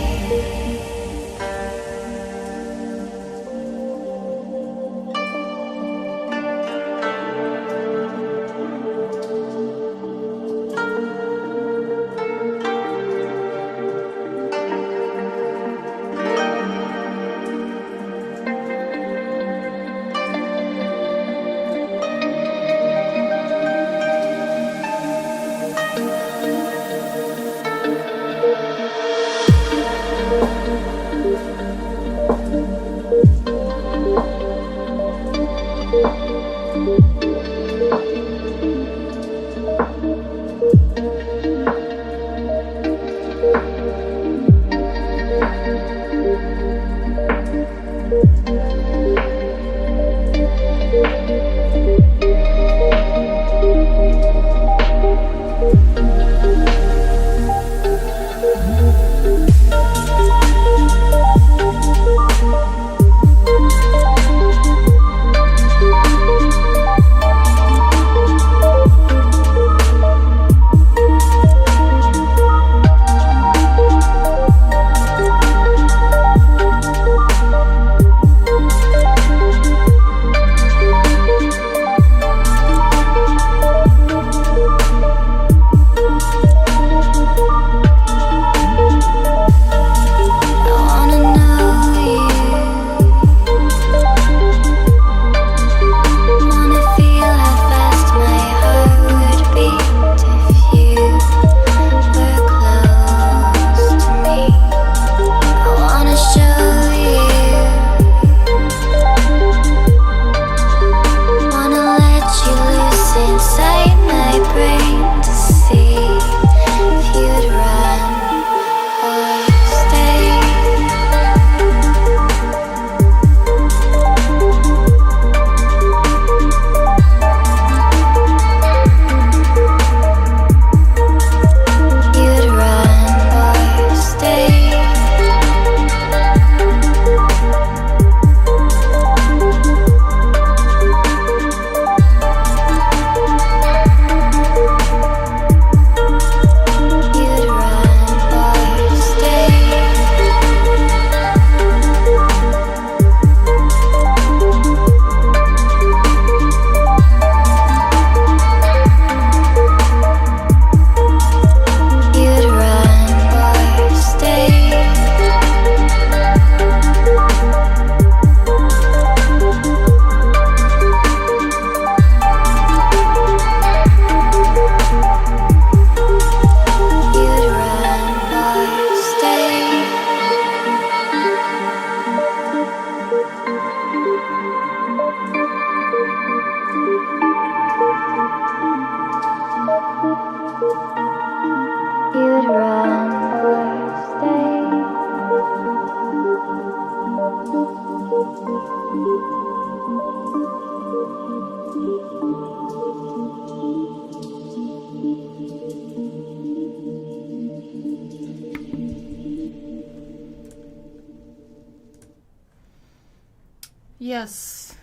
Yes,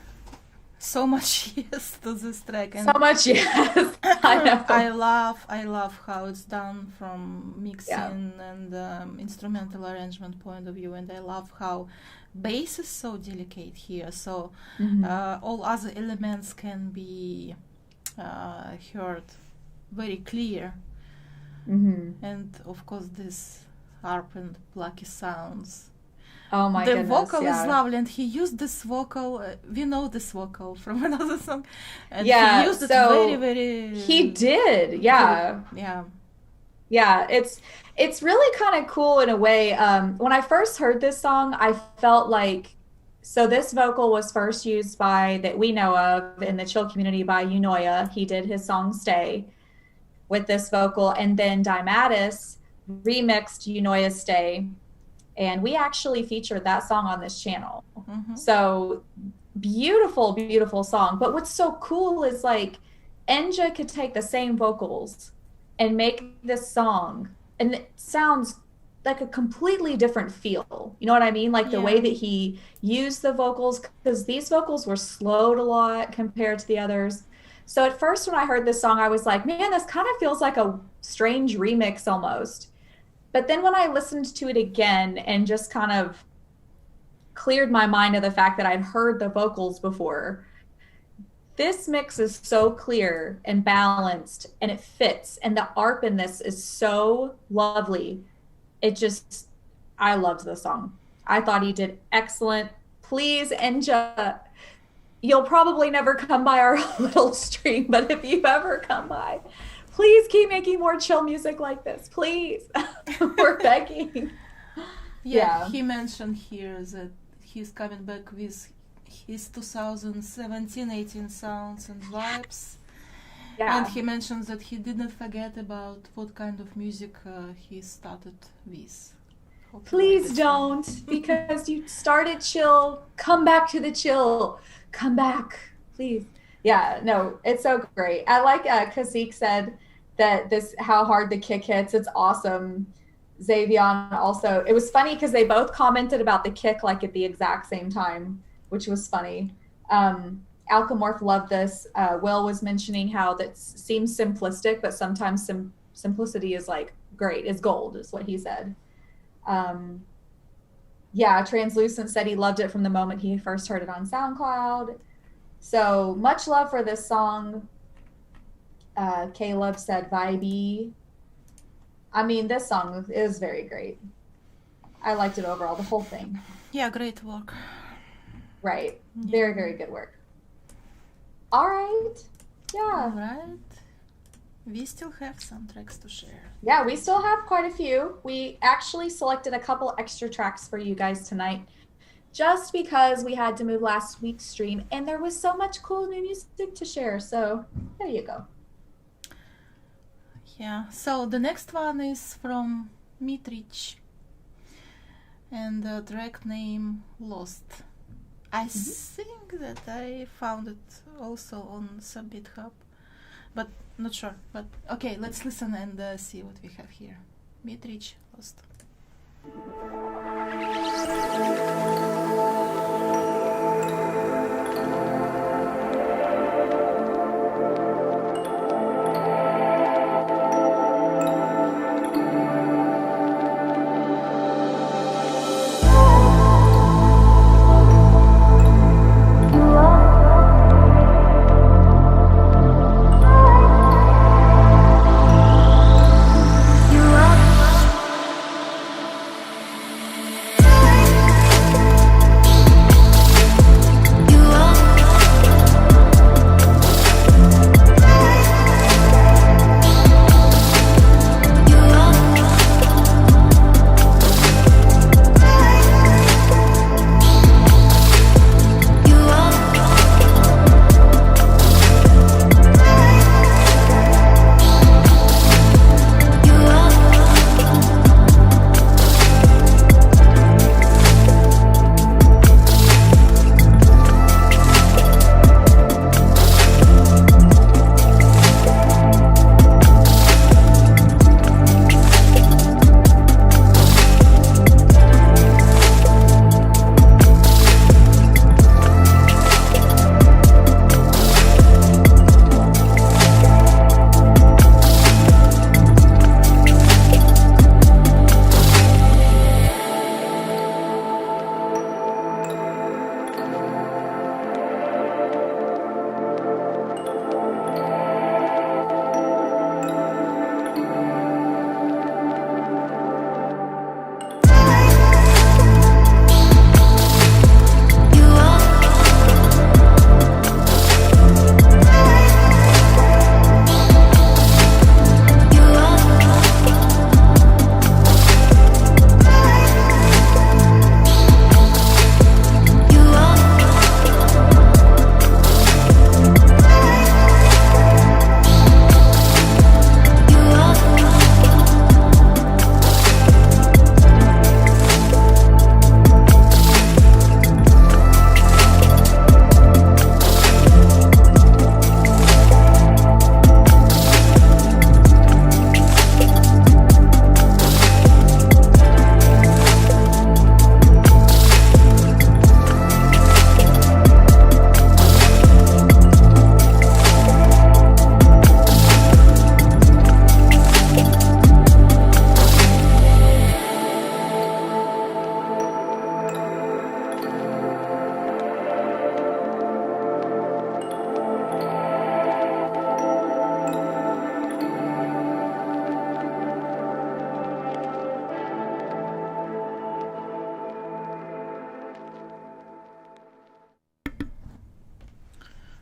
so much yes to this track, and So much yes. I know. I love how it's done from mixing and instrumental arrangement point of view, and I love how bass is so delicate here. So all other elements can be heard very clear, and of course this harp and plucky sounds. Oh my The goodness. vocal yeah. is lovely, and he used this vocal. We know this vocal from another song, and Yeah, he used it so very, very. He did, yeah. Yeah. Yeah, it's really kind of cool in a way. When I first heard this song, I felt like, so this vocal was first used by, that we know of in the chill community, by Unoya. He did his song Stay with this vocal, and then Dymatis remixed Unoya's Stay, and we actually featured that song on this channel. So beautiful, beautiful song. But what's so cool is like Ennja could take the same vocals and make this song, and it sounds like a completely different feel. You know what I mean? Like the way that he used the vocals, because these vocals were slowed a lot compared to the others. So at first when I heard this song, I was like, man, this kind of feels like a strange remix almost. But then when I listened to it again and just kind of cleared my mind of the fact that I'd heard the vocals before, this mix is so clear and balanced, and it fits, and the ARP in this is so lovely. I loved the song. I thought he did excellent. Please, Ennja, you'll probably never come by our little stream, but if you ever come by, please keep making more chill music like this, please. We're begging. Yeah, he mentioned here that he's coming back with his 2017-18 sounds and vibes. Yeah. And he mentions that he didn't forget about what kind of music he started with. Please don't, because you started chill. Come back to the chill. Come back, please. Yeah, no, it's so great. I like Kasik said that how hard the kick hits. It's awesome. XaVioN also. It was funny because they both commented about the kick like at the exact same time, which was funny. Alchemorph loved this. Will was mentioning how that seems simplistic, but sometimes simplicity is like great, is gold, is what he said. Yeah, Translucent said he loved it from the moment he first heard it on SoundCloud. So much love for this song. Caleb said vibey. I mean, this song is very great. I liked it overall, the whole thing. Yeah, great work. Right. Yeah. Very, very good work. All right. Yeah. All right. We still have some tracks to share. Yeah, we still have quite a few. We actually selected a couple extra tracks for you guys tonight just because we had to move last week's stream and there was so much cool new music to share. So there you go. Yeah, so the next one is from Mitt Rich and the track name Lost. I think that I found it also on SubBitHub, but not sure. But okay, let's listen and see what we have here. Mitt Rich, Lost.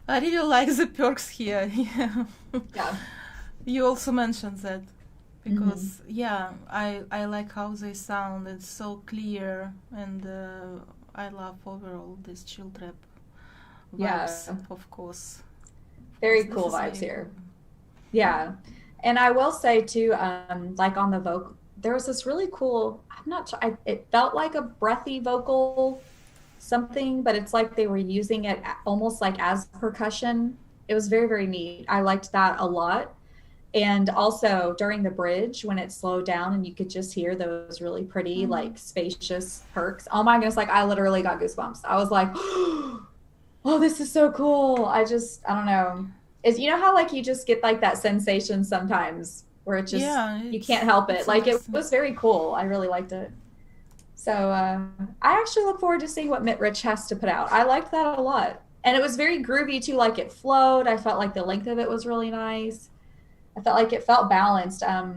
I really like the perks here. Yeah. Yeah. You also mentioned that because I like how they sound. It's so clear, and I love overall this chill trap vibes. Of course. Very This cool is vibes very here. cool. Yeah. And I will say too, like on the vocal, there was this really cool, I'm not sure, it felt like a breathy vocal something, but it's like they were using it almost like as percussion. It was very, very neat. I liked that a lot. And also during the bridge when it slowed down and you could just hear those really pretty, like spacious perks. Oh my goodness, like I literally got goosebumps. I was like, oh, this is so cool. I don't know. Is you know how like you just get like that sensation sometimes where it just you can't help it. Like it was very cool. I really liked it. So I actually look forward to seeing what Mitt Rich has to put out. I liked that a lot. And it was very groovy too, like it flowed. I felt like the length of it was really nice. I felt like it felt balanced. I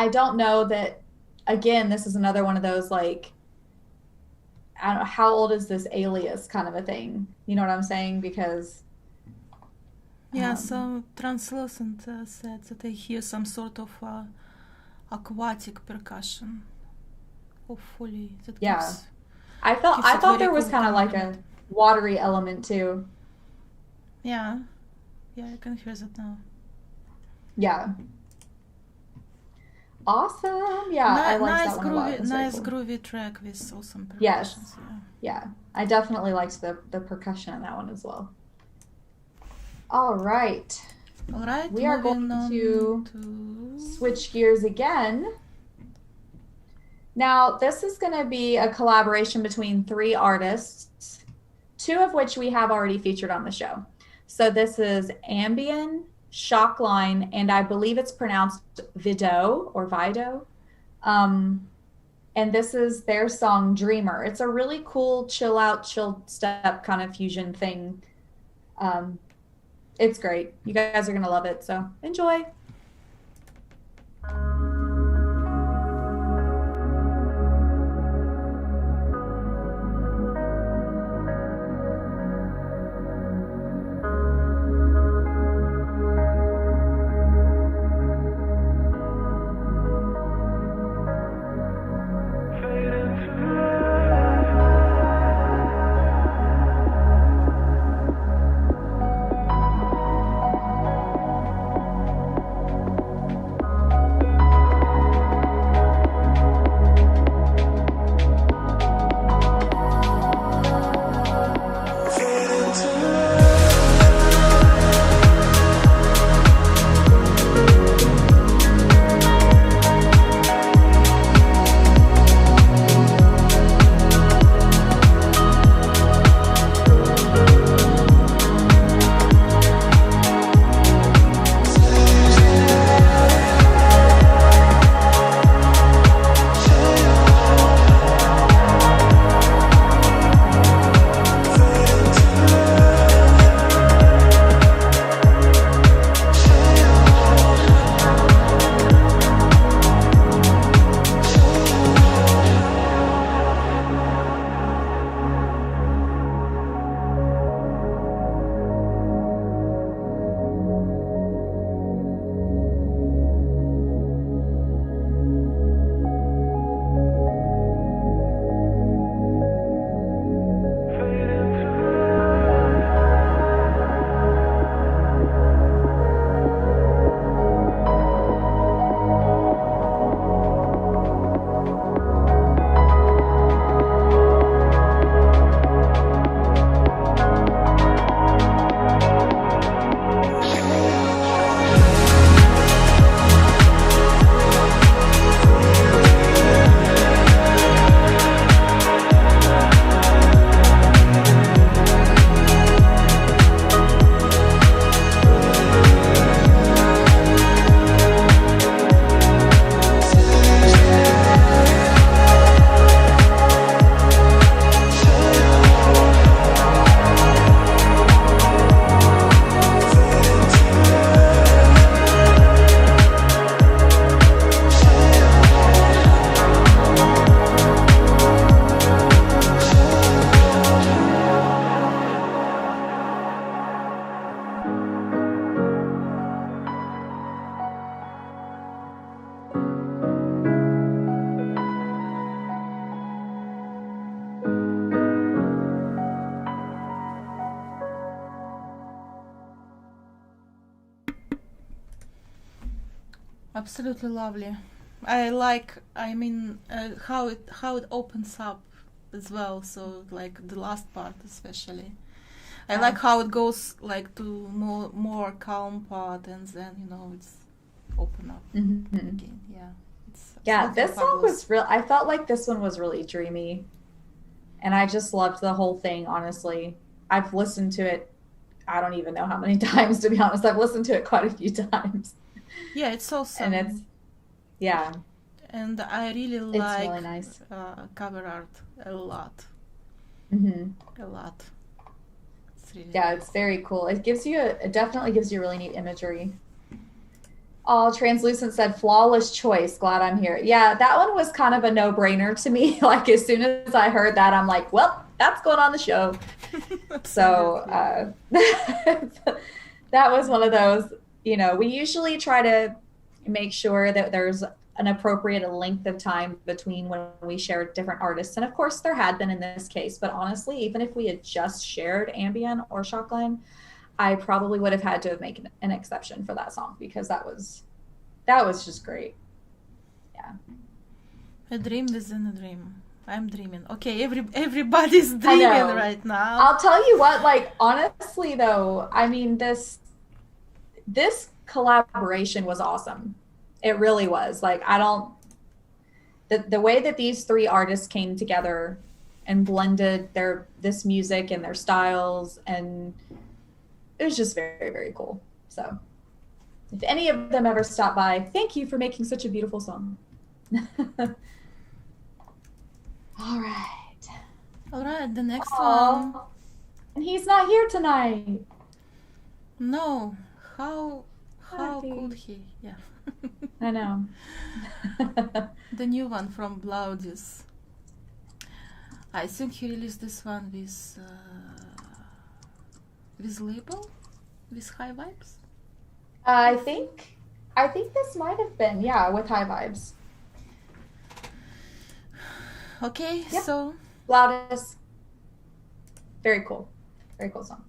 don't know that, again, this is another one of those like, I don't know, how old is this alias kind of a thing? You know what I'm saying? Because so Translucent said that I hear some sort of aquatic percussion. Hopefully that gives, I thought very there was cool kind of like a watery element too. Yeah, I can hear that now. Yeah. Awesome. Yeah, I like that one a lot. Nice cool. groovy track with awesome percussions. Yes. Yeah, I definitely liked the percussion in that one as well. All right. We are going to switch gears again. Now, this is going to be a collaboration between 3 artists, 2 of which we have already featured on the show. So this is Ambyion, Shockline, and I believe it's pronounced Vidoux or Vidoux. And this is their song Dreamer. It's a really cool chill out, chill step kind of fusion thing. It's great. You guys are going to love it. So enjoy. absolutely lovely. I mean, how it opens up as well. So like the last part especially. I like how it goes like to more calm part, and then it's open up again. Yeah, this song was real. I felt like this one was really dreamy, and I just loved the whole thing. Honestly, I've listened to it. I don't even know how many times, to be honest. I've listened to it quite a few times. Yeah, it's awesome. And it's and I really it's like really nice. Cover art a lot. A lot. It's really nice. It's very cool. It gives you it definitely gives you really neat imagery. Oh, Translucent said, flawless choice. Glad I'm here. Yeah, that one was kind of a no-brainer to me. Like, as soon as I heard that, I'm like, well, that's going on the show. So that was one of those, we usually try to make sure that there's an appropriate length of time between when we share different artists. And of course there had been in this case, but honestly, even if we had just shared Ambyion or Shockline, I probably would have had to have made an exception for that song, because that was just great. Yeah. A dream within a dream. I'm dreaming. Okay, everybody's dreaming right now. I'll tell you what, like, honestly though, I mean, this collaboration was awesome. It really was. Like, the way that these three artists came together and blended this music and their styles, and it was just very, very cool. So if any of them ever stop by, thank you for making such a beautiful song. All right, the next one. And he's not here tonight. No. How could he? Yeah. I know. The new one from Blaudiss. I think he released this one with label, with High Vibes. I think this might have been, with High Vibes. Okay, yep. So Blaudiss. Very cool song.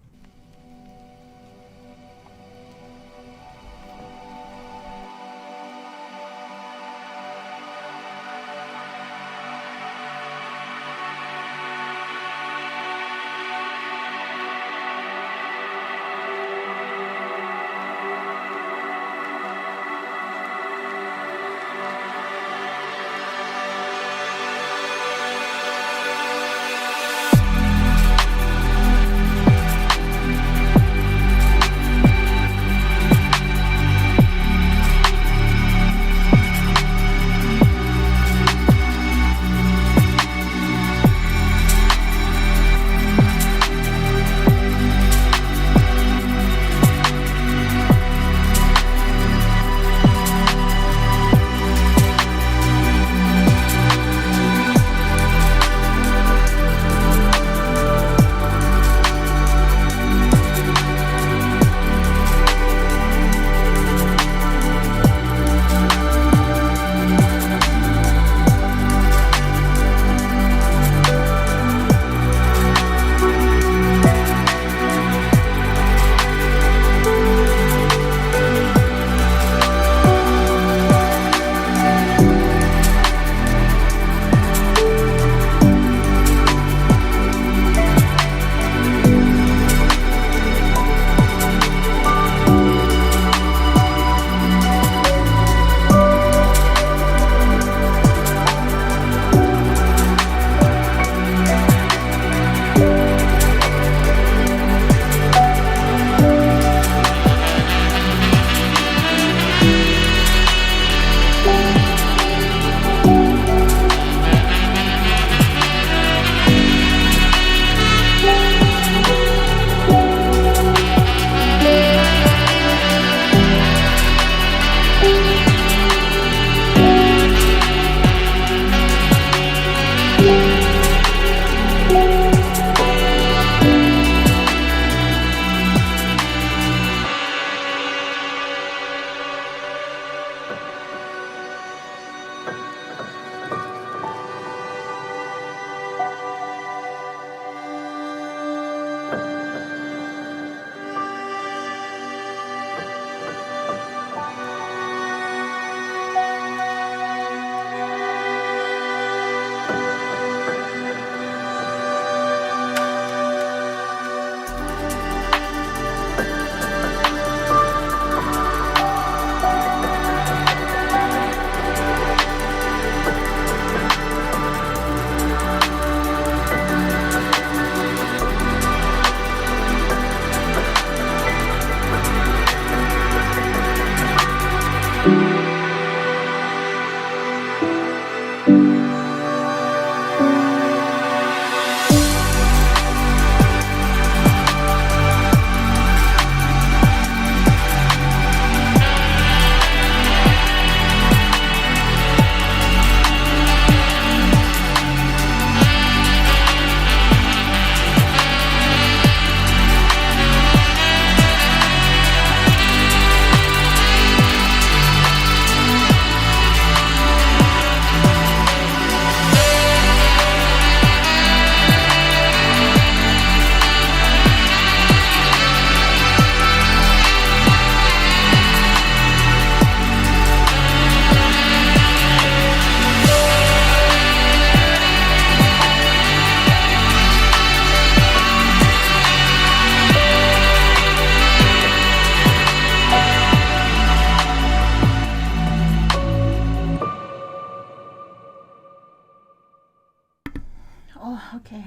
Oh, okay.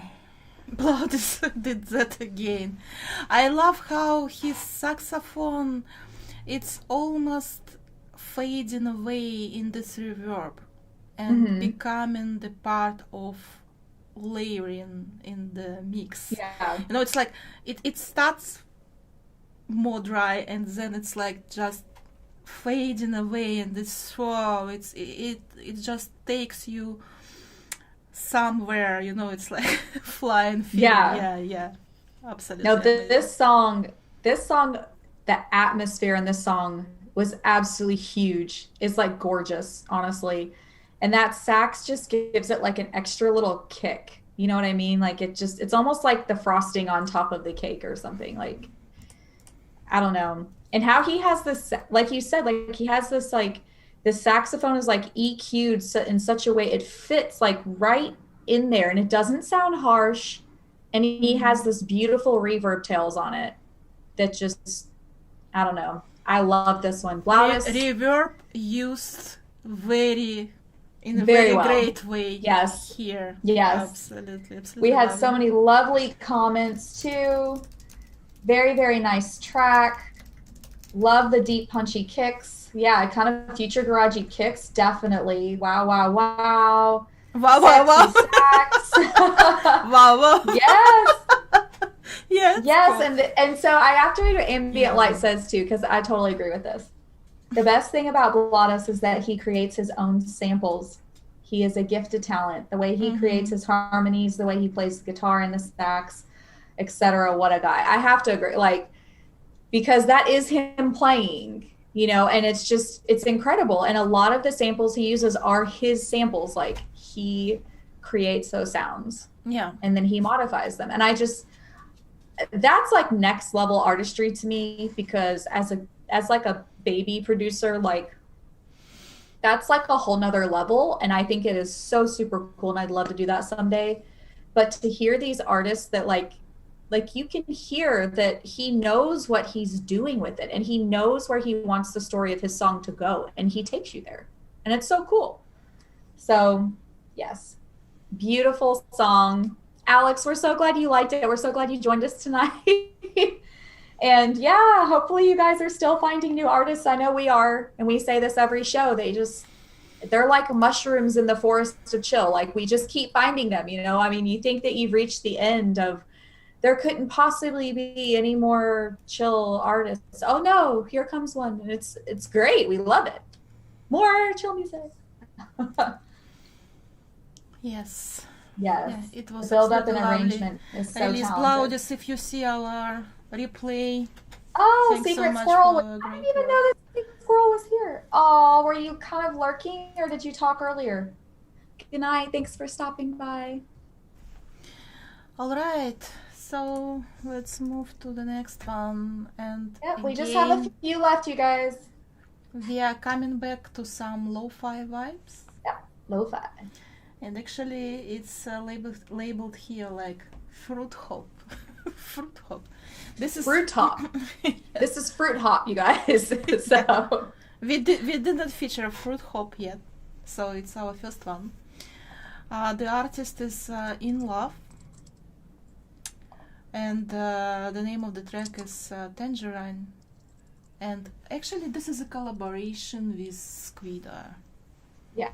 Blaudiss did that again. I love how his saxophone, it's almost fading away in this reverb and becoming the part of layering in the mix. Yeah. You know, it's like it starts more dry and then it's like just fading away, and it's so it just takes you somewhere, you know, it's like flying feeling. Yeah, absolutely. No, this song, the atmosphere in this song was absolutely huge. It's like gorgeous, honestly. And that sax just gives it like an extra little kick. You know what I mean? Like it's almost like the frosting on top of the cake or something. Like, I don't know. And how he has this, like you said, like he has this, like, the saxophone is like EQ'd in such a way it fits like right in there and it doesn't sound harsh. And he has this beautiful reverb tails on it that just, I don't know. I love this one. Blaudiss. Reverb used in a Very very well. great way. Yes. Here. Yes. Absolutely. We had love so it. many lovely comments too. Very, very nice track. Love the deep punchy kicks. Yeah, kind of future garagey kicks, definitely. Wow, wow, wow. Wow, wow, wow. Sexy sax. Wow, wow. Yes. Yes. Yes, Cool. and so I have to read what Ambient Light says too, because I totally agree with this. The best thing about Blaudiss is that he creates his own samples. He is a gifted talent. The way he creates his harmonies, the way he plays the guitar and the sax, etc. What a guy. I have to agree, like, because that is him playing, you know, and it's incredible. And a lot of the samples he uses are his samples. Like, he creates those sounds. Yeah. And then he modifies them. And that's like next level artistry to me, because as like a baby producer, like, that's like a whole nother level. And I think it is so super cool. And I'd love to do that someday. But to hear these artists that like you can hear that he knows what he's doing with it, and he knows where he wants the story of his song to go, and he takes you there. And it's so cool. So yes, beautiful song. Alex, we're so glad you liked it. We're so glad you joined us tonight. And yeah, hopefully you guys are still finding new artists. I know we are, and we say this every show. They're like mushrooms in the forest of chill. Like, we just keep finding them, you know? I mean, you think that you've reached the end of, there couldn't possibly be any more chill artists. Oh no, here comes one. And it's great. We love it. More chill music. Yes. Yes. Yeah, it was the build up and absolutely arrangement is so Release talented. Blaudiss, if you see our replay. Oh, Thanks so Secret much Squirrel. for I didn't great even work. know that Secret Squirrel was here. Oh, were you kind of lurking, or did you talk earlier? Good night. Thanks for stopping by. All right, so let's move to the next one. And Yep, we just have a again, few left, you guys. we are coming back to some lo-fi vibes. Yep, lo-fi. And actually, it's labeled here like fruit hop. Fruit hop. This is Fruit hop. This is fruit hop, you guys. So we didn't feature fruit hop yet, so it's our first one. The artist is Enluv, and the name of the track is Tangerine. And actually, this is a collaboration with Squeeda. yeah.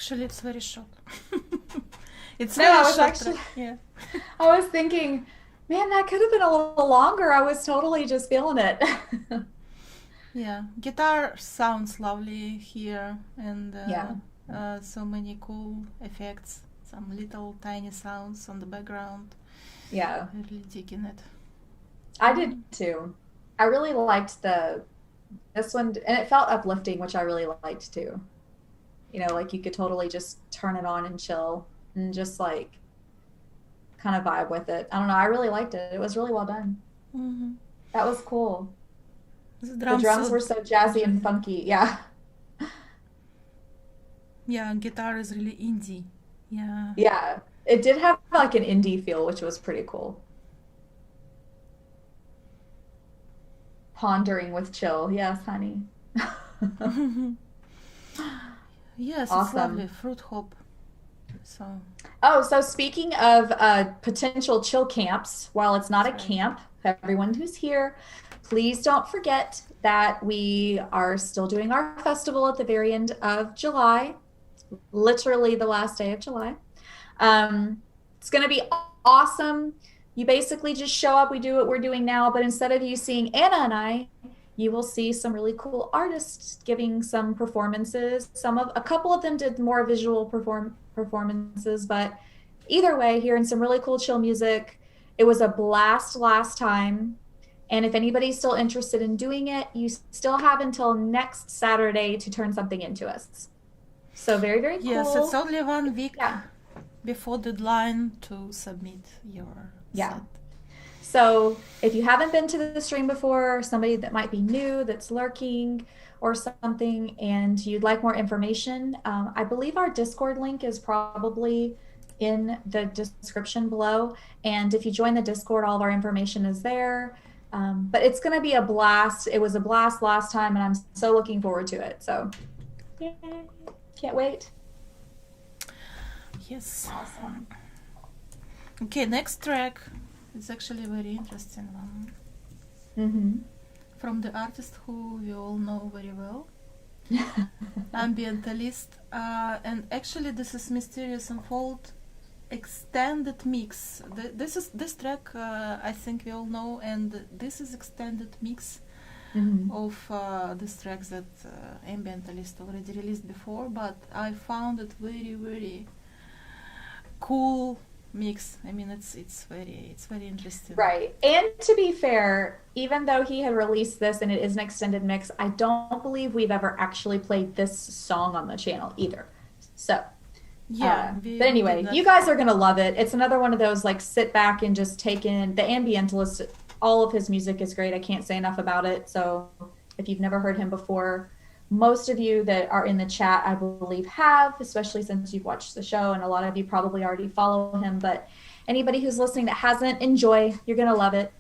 Actually, it's very short. It's No, very I was short actually, track. Yeah. I was thinking, man, that could have been a little longer. I was totally just feeling it. Yeah. Guitar sounds lovely here, and Yeah. so many cool effects. Some little tiny sounds on the background. Yeah, Really digging it. I did too. I really liked this one, and it felt uplifting, which I really liked too. You know, like you could totally just turn it on and chill and just like kind of vibe with it. I don't know. I really liked it. It was really well done. Mm-hmm. That was cool. The The drums were so jazzy and funky. Yeah. Yeah, guitar is really indie. Yeah. Yeah. It did have like an indie feel, which was pretty cool. Pondering with chill. Yes, honey. Yes, it's Awesome. lovely. Fruit hop. So, Oh, so speaking of potential chill camps, while it's not a that's right. camp, everyone who's here, please don't forget that we are still doing our festival at the very end of July, literally the last day of July. It's going to be awesome. You basically just show up, we do what we're doing now, but instead of you seeing Anna and I, you will see some really cool artists giving some performances. A couple of them did more visual performances, but either way, hearing some really cool chill music. It was a blast last time. And if anybody's still interested in doing it, you still have until next Saturday to turn something into us. So very, very cool. yes, it's only 1 week Yeah. before deadline to submit your Yeah. set. So if you haven't been to the stream before, somebody that might be new, that's lurking or something, and you'd like more information, I believe our Discord link is probably in the description below. And if you join the Discord, all of our information is there. But it's going to be a blast. It was a blast last time, and I'm so looking forward to it. So yay. Can't wait. Yes. Awesome. Okay, next track is actually a very interesting one. Mm-hmm. From the artist who we all know very well, Ambientalist. And actually this is Mysterious Unfold extended mix. This track I think we all know, and this is extended mix Mm-hmm. of these tracks that Ambientalist already released before, but I found it very, very cool mix. I mean, it's very interesting. Right. And to be fair, even though he had released this and it is an extended mix, I don't believe we've ever actually played this song on the channel either. So, Yeah. but anyway, you guys are going to love it. It's another one of those like sit back and just take in the Ambientalist. All of his music is great. I can't say enough about it. So if you've never heard him before, most of you that are in the chat, I believe, have, especially since you've watched the show, and a lot of you probably already follow him. But anybody who's listening that hasn't, enjoy. You're going to love it.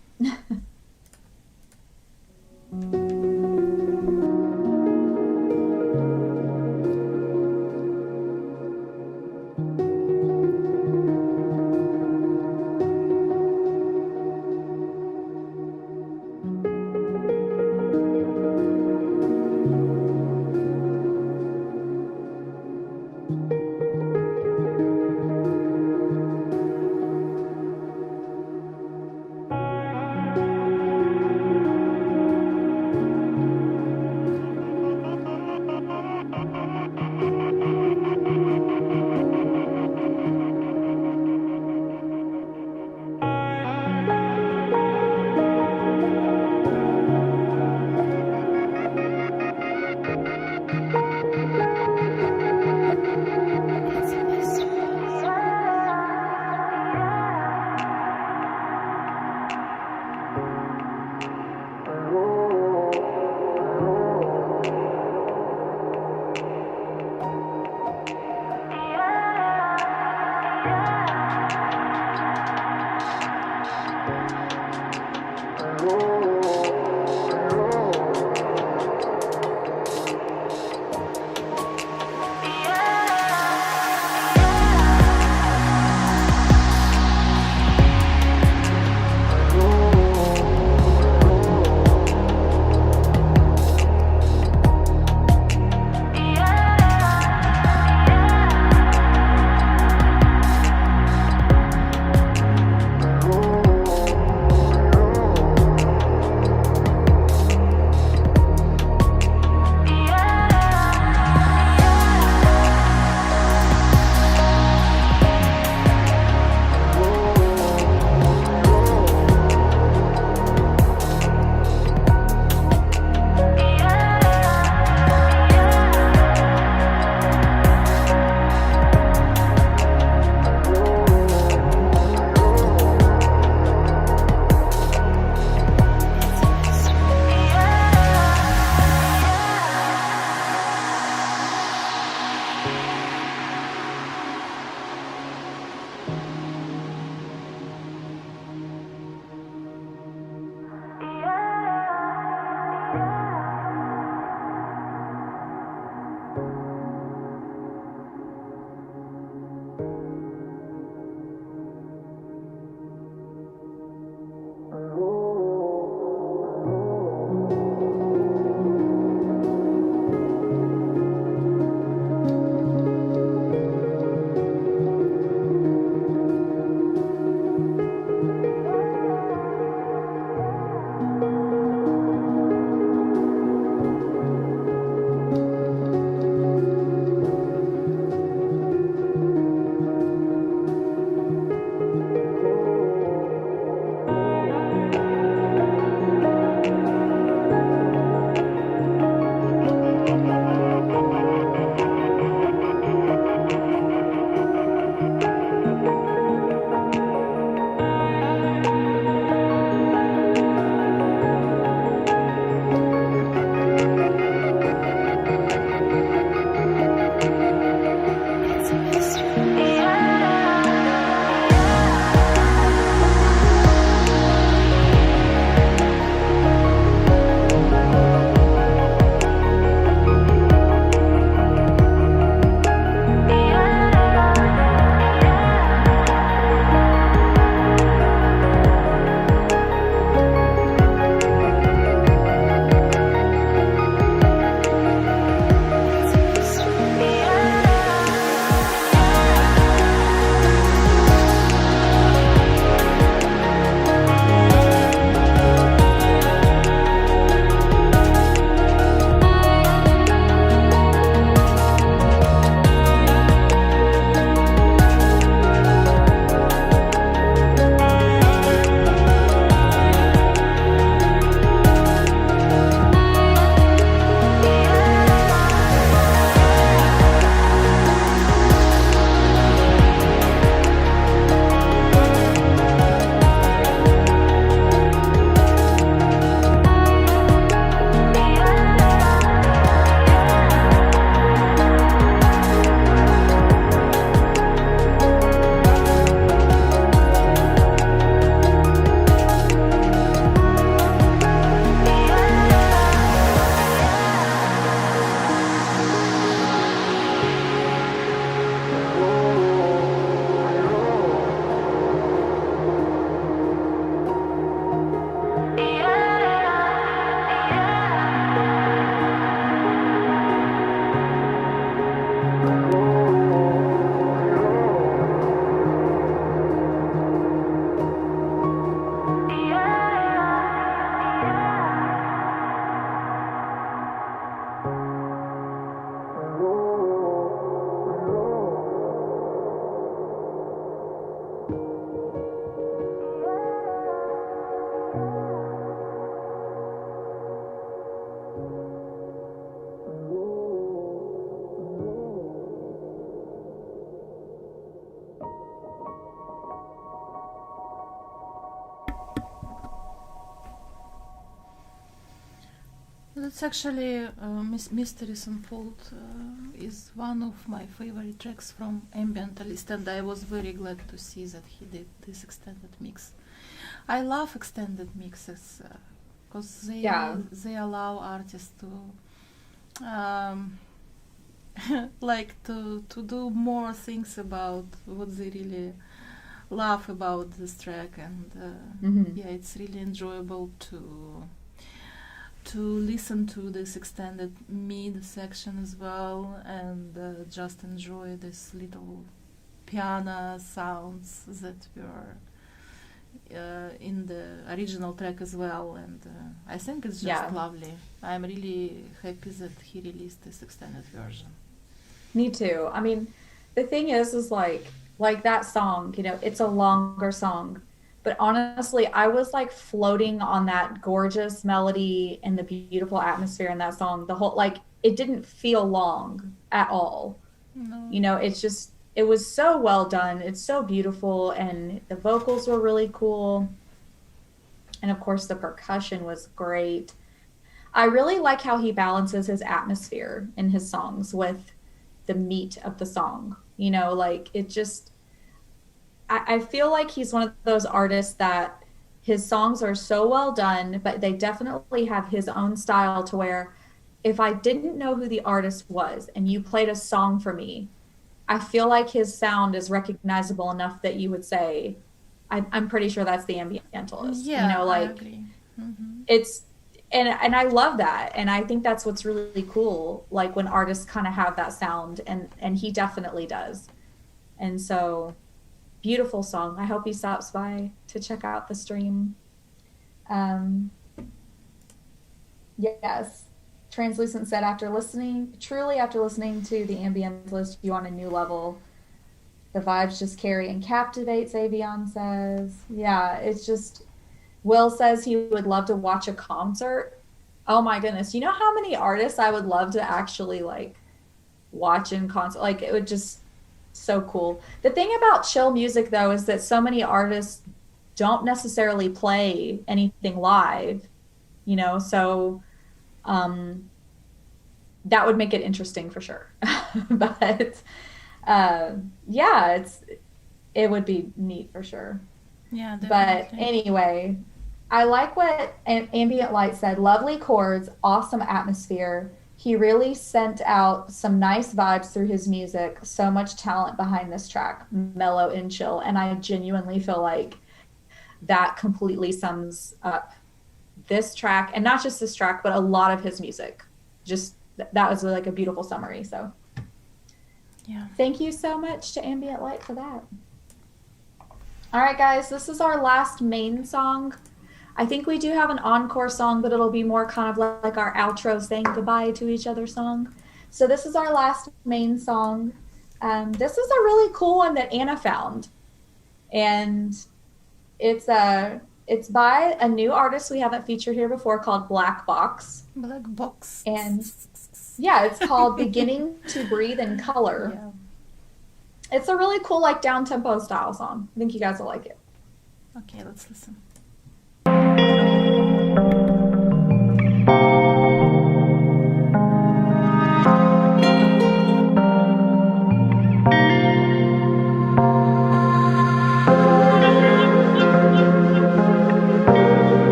That's actually Mysteries Unfold is one of my favorite tracks from Ambientalist, and I was very glad to see that he did this extended mix. I love extended mixes because they allow artists to like to do more things about what they really love about this track, and yeah, it's really enjoyable to listen to this extended mid section as well, and just enjoy this little piano sounds that were in the original track as well, and I think it's just lovely. I'm really happy that he released this extended version. Me too. I mean, the thing is like that song, you know, it's a longer song, but honestly, I was like floating on that gorgeous melody and the beautiful atmosphere in that song. The whole, like, it didn't feel long at all. No. You know, it's just, it was so well done. It's so beautiful, and the vocals were really cool. And of course, the percussion was great. I really like how he balances his atmosphere in his songs with the meat of the song. You know, like, it just, I feel like he's one of those artists that his songs are so well done, but they definitely have his own style to where if I didn't know who the artist was and you played a song for me, I feel like his sound is recognizable enough that you would say, I'm pretty sure that's the Ambientalist. Yeah, you know, like, I agree. It's, and I love that. And I think that's what's really cool, like when artists kind of have that sound, and he definitely does. And so, beautiful song. I hope he stops by to check out the stream. Yes. Translucent said, after listening to the Ambientalist, you on a new level. The vibes just carry and captivate, XaVioN says. Yeah, it's just, Will says he would love to watch a concert. Oh my goodness. You know how many artists I would love to actually like watch in concert? Like, it would just, so cool. The thing about chill music though is that so many artists don't necessarily play anything live, you know, so that would make it interesting for sure. But yeah, it would be neat for sure. Yeah, definitely. But anyway, I like what Ambient Light said. Lovely chords, awesome atmosphere. He really sent out some nice vibes through his music. So much talent behind this track, mellow and chill. And I genuinely feel like that completely sums up this track, and not just this track, but a lot of his music. Just that was like a beautiful summary. So yeah, thank you so much to Ambient Light for that. All right, guys, this is our last main song. I think we do have an encore song, but it'll be more kind of like our outro saying goodbye to each other song. So this is our last main song. This is a really cool one that Anna found. And it's by a new artist we haven't featured here before called Blackboxx. Blackboxx. And yeah, it's called Beginning to Breathe in Color. Yeah. It's a really cool, like, down-tempo style song. I think you guys will like it. Okay, let's listen.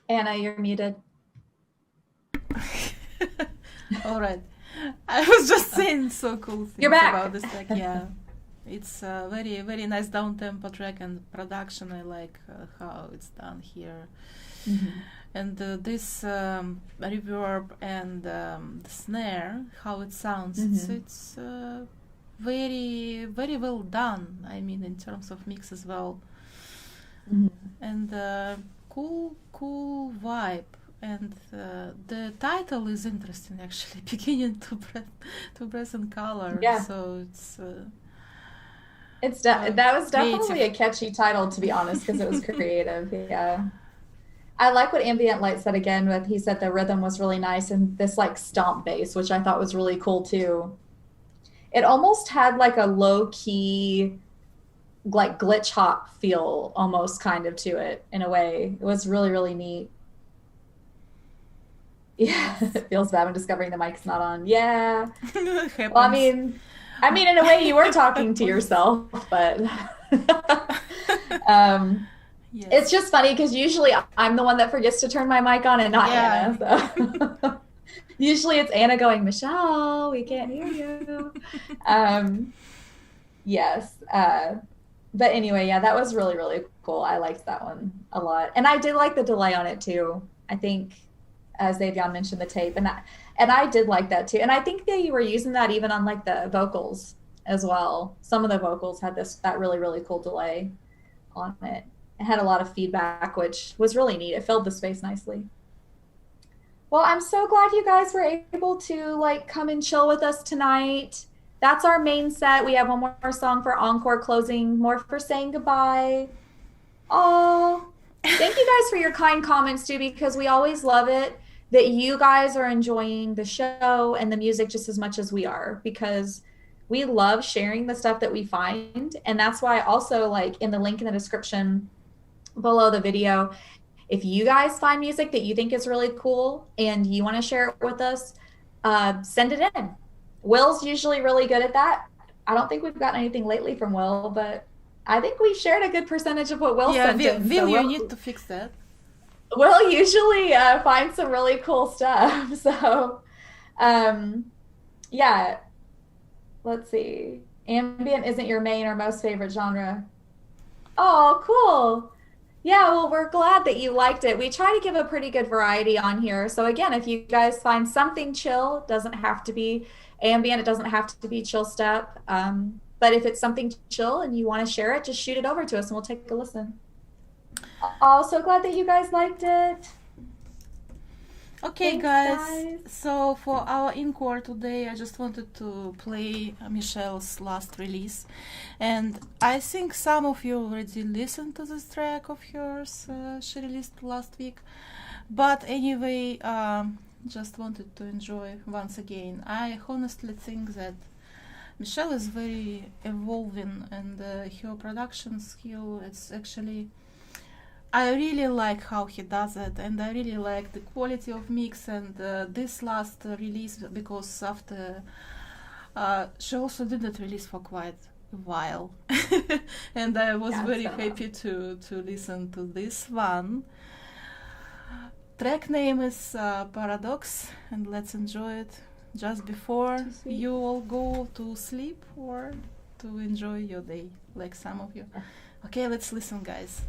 Anna, you're muted. All right. I was just saying so cool things You're back. about this track. Yeah, it's a very, very nice down-tempo track, and production, I like how it's done here. And this reverb and the snare, how it sounds, it's very, very well done. I mean, in terms of mix as well. And cool vibe. And the title is interesting, actually, beginning to breath and color. Yeah. So that was definitely a catchy title, to be honest, because it was creative. Yeah. I like what Ambient Light said again. He said the rhythm was really nice and this like stomp bass, which I thought was really cool too. It almost had like a low key, like glitch hop feel, almost kind of to it in a way. It was really, really neat. Yeah, it feels bad when discovering the mic's not on. Yeah. Well, I mean, in a way, you were talking to yourself, but yes. It's just funny because usually I'm the one that forgets to turn my mic on and not Anna. So. Usually it's Anna going, Michelle, we can't hear you. Yes. But anyway, yeah, that was really, really cool. I liked that one a lot. And I did like the delay on it too. I think, as XaVioN mentioned, the tape. And I did like that too. And I think they were using that even on like the vocals as well. Some of the vocals had that really, really cool delay on it. It had a lot of feedback, which was really neat. It filled the space nicely. Well, I'm so glad you guys were able to like come and chill with us tonight. That's our main set. We have one more song for Encore closing, more for saying goodbye. Oh, thank you guys for your kind comments too, because we always love it that you guys are enjoying the show and the music just as much as we are, because we love sharing the stuff that we find. And that's why also, like, in the link in the description below the video, if you guys find music that you think is really cool and you want to share it with us, send it in. Will's usually really good at that. I don't think we've gotten anything lately from Will, but I think we shared a good percentage of what Will sent in. Will, you need to fix that. Will usually finds some really cool stuff. So, yeah. Let's see. Ambient isn't your main or most favorite genre. Oh, cool. Yeah, well, we're glad that you liked it. We try to give a pretty good variety on here. So again, if you guys find something chill, it doesn't have to be ambient, it doesn't have to be chill step. But if it's something chill and you want to share it, just shoot it over to us and we'll take a listen. Oh, so glad that you guys liked it. Okay, Thanks, guys. So for our encore today, I just wanted to play Michelle's last release. And I think some of you already listened to this track of hers she released last week. But anyway, just wanted to enjoy once again. I honestly think that Michelle is very evolving, and her production skill, it's actually, I really like how he does it, and I really like the quality of mix. And this last release, because after she also didn't release for quite a while, and I was very happy to listen to this one. Track name is Paradox, and let's enjoy it just before you all go to sleep or to enjoy your day, like some of you. Okay, let's listen, guys.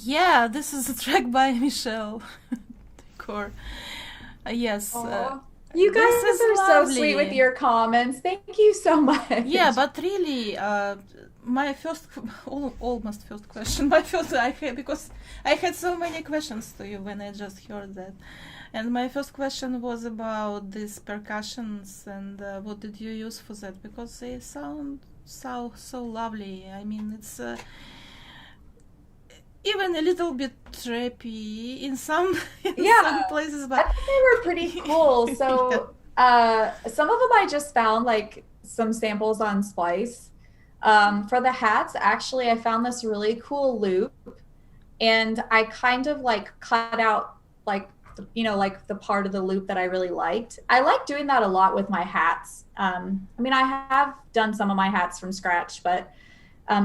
Yeah, this is a track by Michelle. Encore. Yes. You guys this is are lovely. so sweet with your comments. Thank you so much. Yeah, but really, my almost first question, because I had so many questions to you when I just heard that. And my first question was about these percussions and what did you use for that? Because they sound so lovely. I mean, it's even a little bit trappy in some some places, but I think they were pretty cool. So some of them I just found like some samples on Splice. For the hats, actually, I found this really cool loop, and I kind of like cut out like like the part of the loop that I really liked. I like doing that a lot with my hats. I mean, I have done some of my hats from scratch, but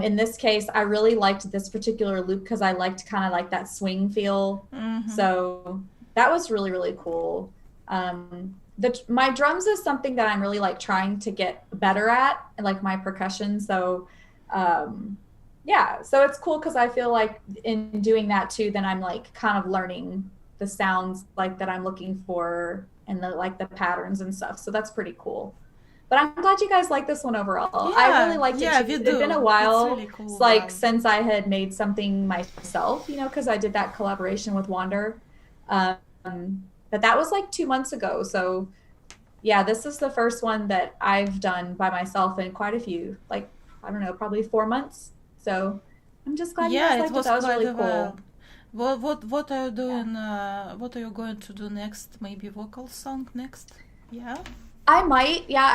in this case, I really liked this particular loop because I liked kind of like that swing feel. Mm-hmm. So that was really, really cool. My drums is something that I'm really like trying to get better at, like my percussion. So so it's cool because I feel like in doing that too, then I'm like kind of learning the sounds like that I'm looking for and the patterns and stuff. So that's pretty cool. But I'm glad you guys like this one overall. Yeah, I really liked it too. It's been a while since I had made something myself, because I did that collaboration with Wander. But that was like 2 months ago. So yeah, this is the first one that I've done by myself in quite a few, like, I don't know, probably 4 months. So I'm just glad you guys liked it. That was really cool. What are you doing? What are you going to do next? Maybe vocal song next? Yeah. I might. Yeah,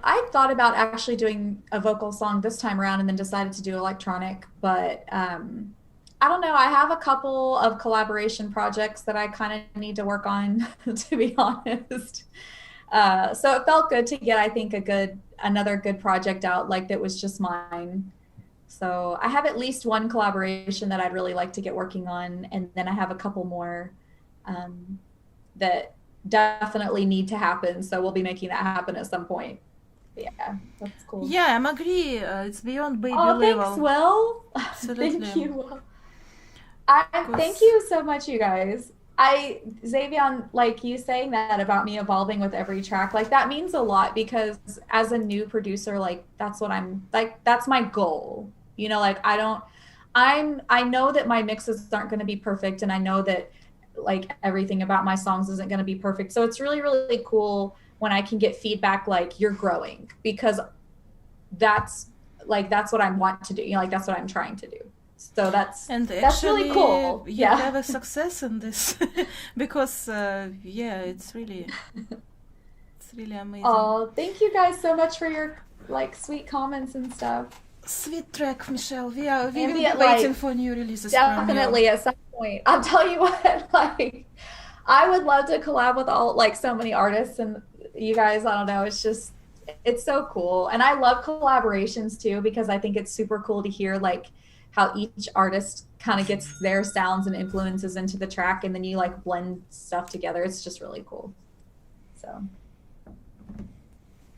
I thought about actually doing a vocal song this time around and then decided to do electronic. But I don't know. I have a couple of collaboration projects that I kind of need to work on, to be honest. So it felt good to get, I think, another good project out, like that was just mine. So I have at least one collaboration that I'd really like to get working on. And then I have a couple more that definitely need to happen. So we'll be making that happen at some point. But yeah, that's cool. Yeah, I agree. It's beyond baby level. Thanks, Will. Absolutely. Thank you, Will. Thank you so much, you guys. XaVioN, like you saying that about me evolving with every track, like that means a lot because as a new producer, like that's what I'm like, that's my goal. Like I know that my mixes aren't going to be perfect, and I know that like everything about my songs isn't going to be perfect. So it's really, really cool when I can get feedback like you're growing, because that's what I want to do. Like that's what I'm trying to do. So that's really cool. You have a success in this because it's really amazing. Oh, thank you guys so much for your like sweet comments and stuff. Sweet track, Michelle. We will be waiting for new releases. Definitely at some point. I'll tell you what, like I would love to collab with so many artists, and you guys, I don't know, it's so cool. And I love collaborations too, because I think it's super cool to hear like how each artist kind of gets their sounds and influences into the track, and then you like blend stuff together. It's just really cool. So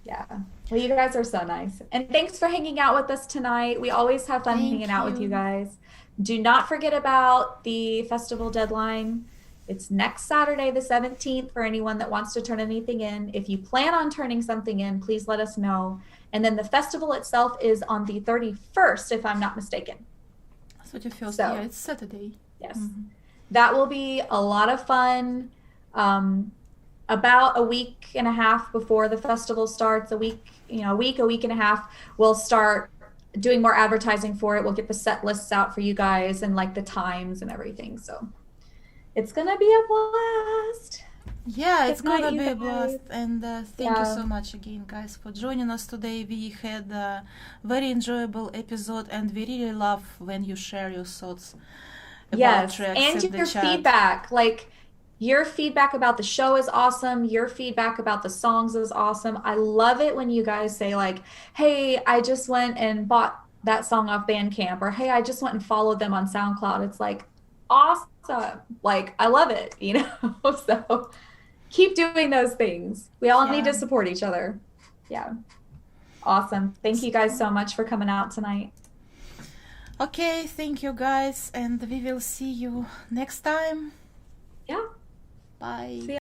yeah. Well, you guys are so nice. And thanks for hanging out with us tonight. We always have fun hanging out with you guys. Do not forget about the festival deadline. It's next Saturday, the 17th, for anyone that wants to turn anything in. If you plan on turning something in, please let us know. And then the festival itself is on the 31st, if I'm not mistaken. 31st, yeah, it's Saturday. Yes. Mm-hmm. That will be a lot of fun. About a week and a half before the festival starts, a week and a half, we'll start doing more advertising for it. We'll get the set lists out for you guys and like the times and everything. So it's going to be a blast. Yeah, it's going to be a blast. And thank you so much again, guys, for joining us today. We had a very enjoyable episode, and we really love when you share your thoughts about tracks and in your the chat. Feedback. Like, your feedback about the show is awesome. Your feedback about the songs is awesome. I love it when you guys say like, hey, I just went and bought that song off Bandcamp, or hey, I just went and followed them on SoundCloud. It's like awesome. Like, I love it, So keep doing those things. We all need to support each other. Yeah. Awesome. Thank you guys so much for coming out tonight. Okay, thank you guys, and we will see you next time. Yeah. Bye. See ya.